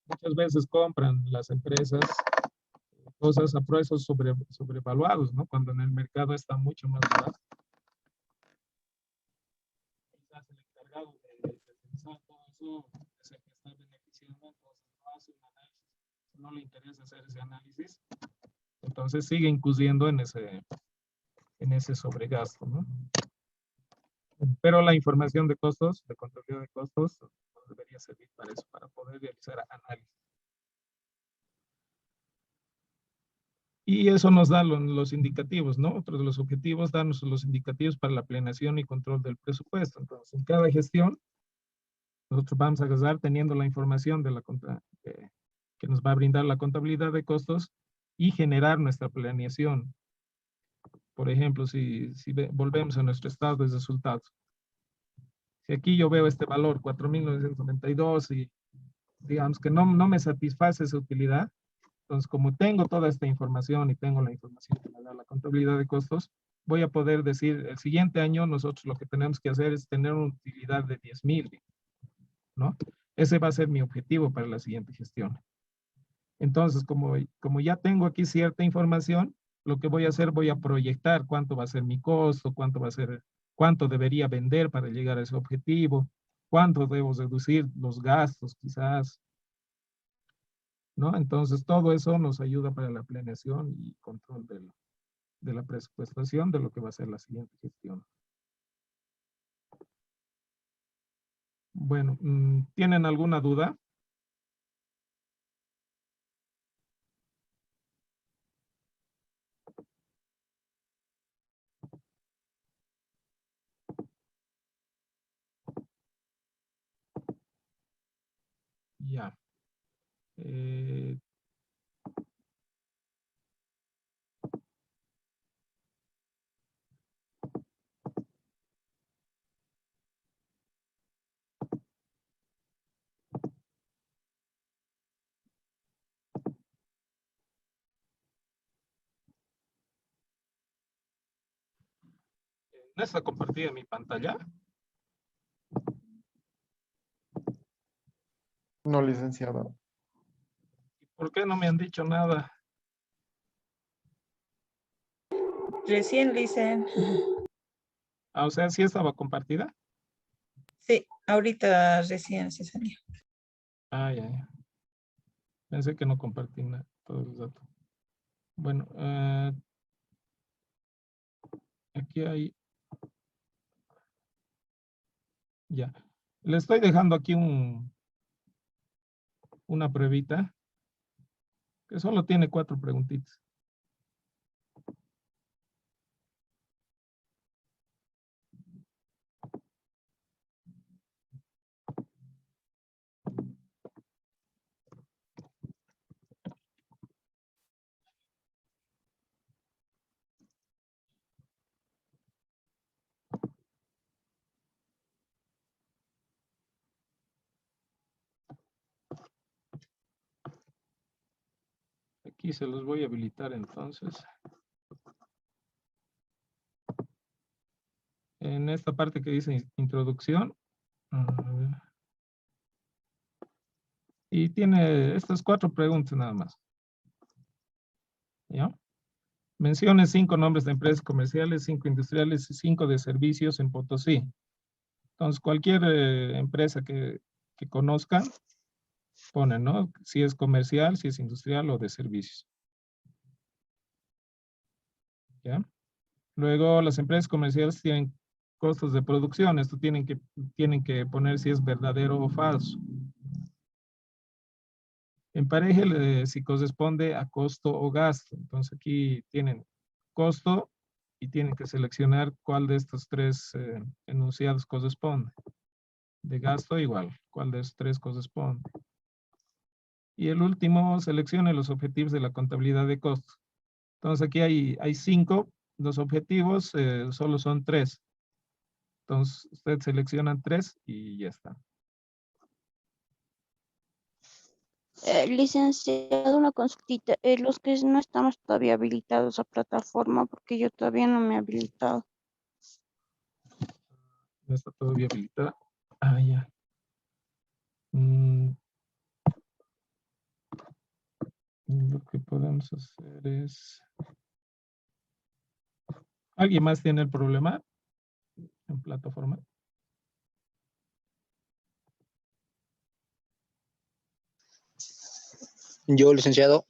muchas veces compran las empresas cosas a precios sobrevaluados, ¿no? Cuando en el mercado está mucho más barato. Quizás el encargado de pensar todo eso es el que está beneficiando, entonces no hace un análisis, no le interesa hacer ese análisis, entonces sigue incurriendo en ese sobregasto, ¿no? Pero la información de costos, de contabilidad de costos, nos debería servir para eso, para poder realizar análisis. Y eso nos da los indicativos, ¿no? Otro de los objetivos, darnos los indicativos para la planeación y control del presupuesto. Entonces, en cada gestión, nosotros vamos a gastar teniendo la información de que nos va a brindar la contabilidad de costos y generar nuestra planeación. Por ejemplo, si volvemos a nuestro estado de resultados. Si aquí yo veo este valor, 4.992, y digamos que no me satisface esa utilidad, entonces como tengo toda esta información y tengo la información que me da la contabilidad de costos, voy a poder decir, el siguiente año nosotros lo que tenemos que hacer es tener una utilidad de 10.000, ¿no? Ese va a ser mi objetivo para la siguiente gestión. Entonces, como ya tengo aquí cierta información, lo que voy a hacer, voy a proyectar cuánto va a ser mi costo, cuánto debería vender para llegar a ese objetivo, cuánto debo reducir los gastos quizás, ¿no? Entonces, todo eso nos ayuda para la planeación y control de la presupuestación de lo que va a ser la siguiente gestión. Bueno, ¿tienen alguna duda? Ya. Eh, ¿No está compartida mi pantalla? No, licenciado. ¿Por qué no me han dicho nada? Recién dicen. Ah, o sea, sí estaba compartida. Sí, ahorita recién se salió. Ah, ya. Pensé que no compartí todos los datos. Bueno, aquí hay, ya. Le estoy dejando aquí una pruebita que solo tiene 4 preguntitas. Aquí se los voy a habilitar entonces. En esta parte que dice introducción. Y tiene estas 4 preguntas nada más. ¿Ya? Mencione 5 nombres de empresas comerciales, 5 industriales y 5 de servicios en Potosí. Entonces, cualquier empresa que conozcan, ponen, ¿no? Si es comercial, si es industrial o de servicios. ¿Ya? Luego, las empresas comerciales tienen costos de producción. Esto tienen que poner si es verdadero o falso. Empareje si corresponde a costo o gasto. Entonces, aquí tienen costo y tienen que seleccionar cuál de estos 3 enunciados corresponde. De gasto igual, cuál de estos 3 corresponde. Y el último, seleccione los objetivos de la contabilidad de costos. Entonces aquí hay 5, los objetivos solo son 3. Entonces ustedes seleccionan 3 y ya está. Licenciado, una consultita. Los que no estamos todavía habilitados a plataforma, porque yo todavía no me he habilitado. No está todavía habilitada. Ah, ya. Lo que podemos hacer es... ¿Alguien más tiene el problema en plataforma? Yo, licenciado.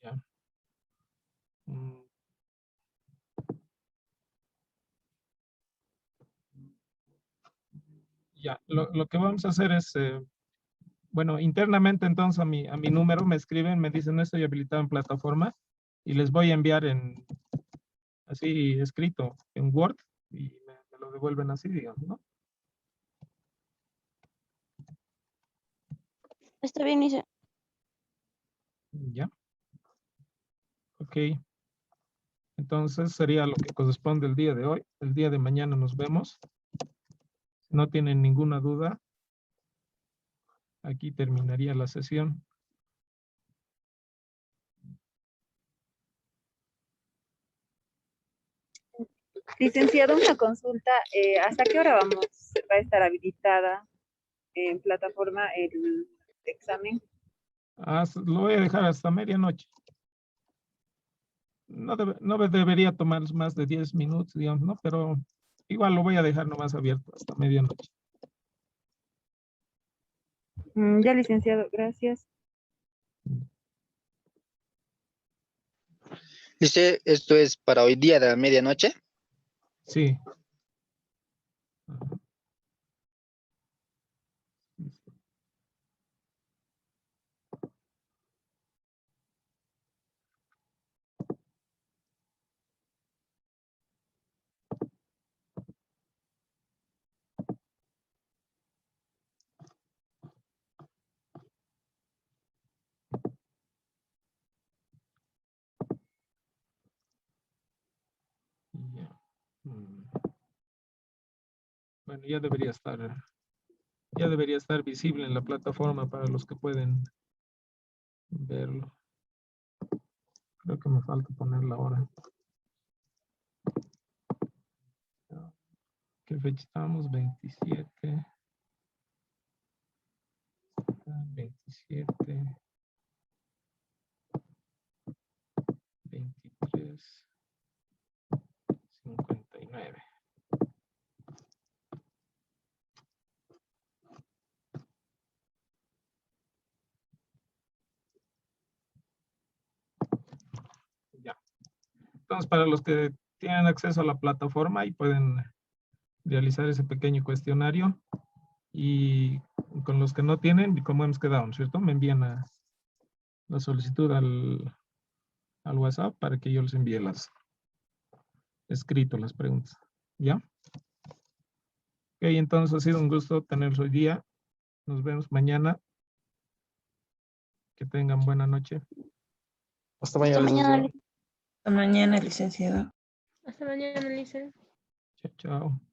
Ya. Ya, lo que vamos a hacer es, Bueno, internamente entonces a mi número me escriben, me dicen no estoy habilitado en plataforma y les voy a enviar así escrito en Word y me lo devuelven así, digamos, ¿no? Está bien, dice. Ya. Ok. Entonces sería lo que corresponde el día de hoy. El día de mañana nos vemos. Si no tienen ninguna duda, aquí terminaría la sesión. Licenciado, una consulta. ¿Hasta qué hora va a estar habilitada en plataforma el examen? Lo voy a dejar hasta medianoche. No debería tomar más de 10 minutos, digamos, ¿no? Pero igual lo voy a dejar nomás abierto hasta medianoche. Ya, licenciado, gracias. Dice, esto es para hoy día de la medianoche. Sí. Ajá. Ya. Bueno, ya debería estar visible en la plataforma para los que pueden verlo. Creo que me falta poner la hora. ¿Qué fecha estamos? 27. 27. 23. 59. Ya. Entonces, para los que tienen acceso a la plataforma y pueden realizar ese pequeño cuestionario, y con los que no tienen, como hemos quedado, ¿no es cierto? Me envían la solicitud al WhatsApp para que yo les envíe escrito las preguntas. ¿Ya? Ok, entonces ha sido un gusto tenerlos hoy día. Nos vemos mañana. Que tengan buena noche. Hasta mañana, Hasta mañana, licenciado. Hasta mañana, licenciado. Hasta mañana, Lisa. Chao, chao.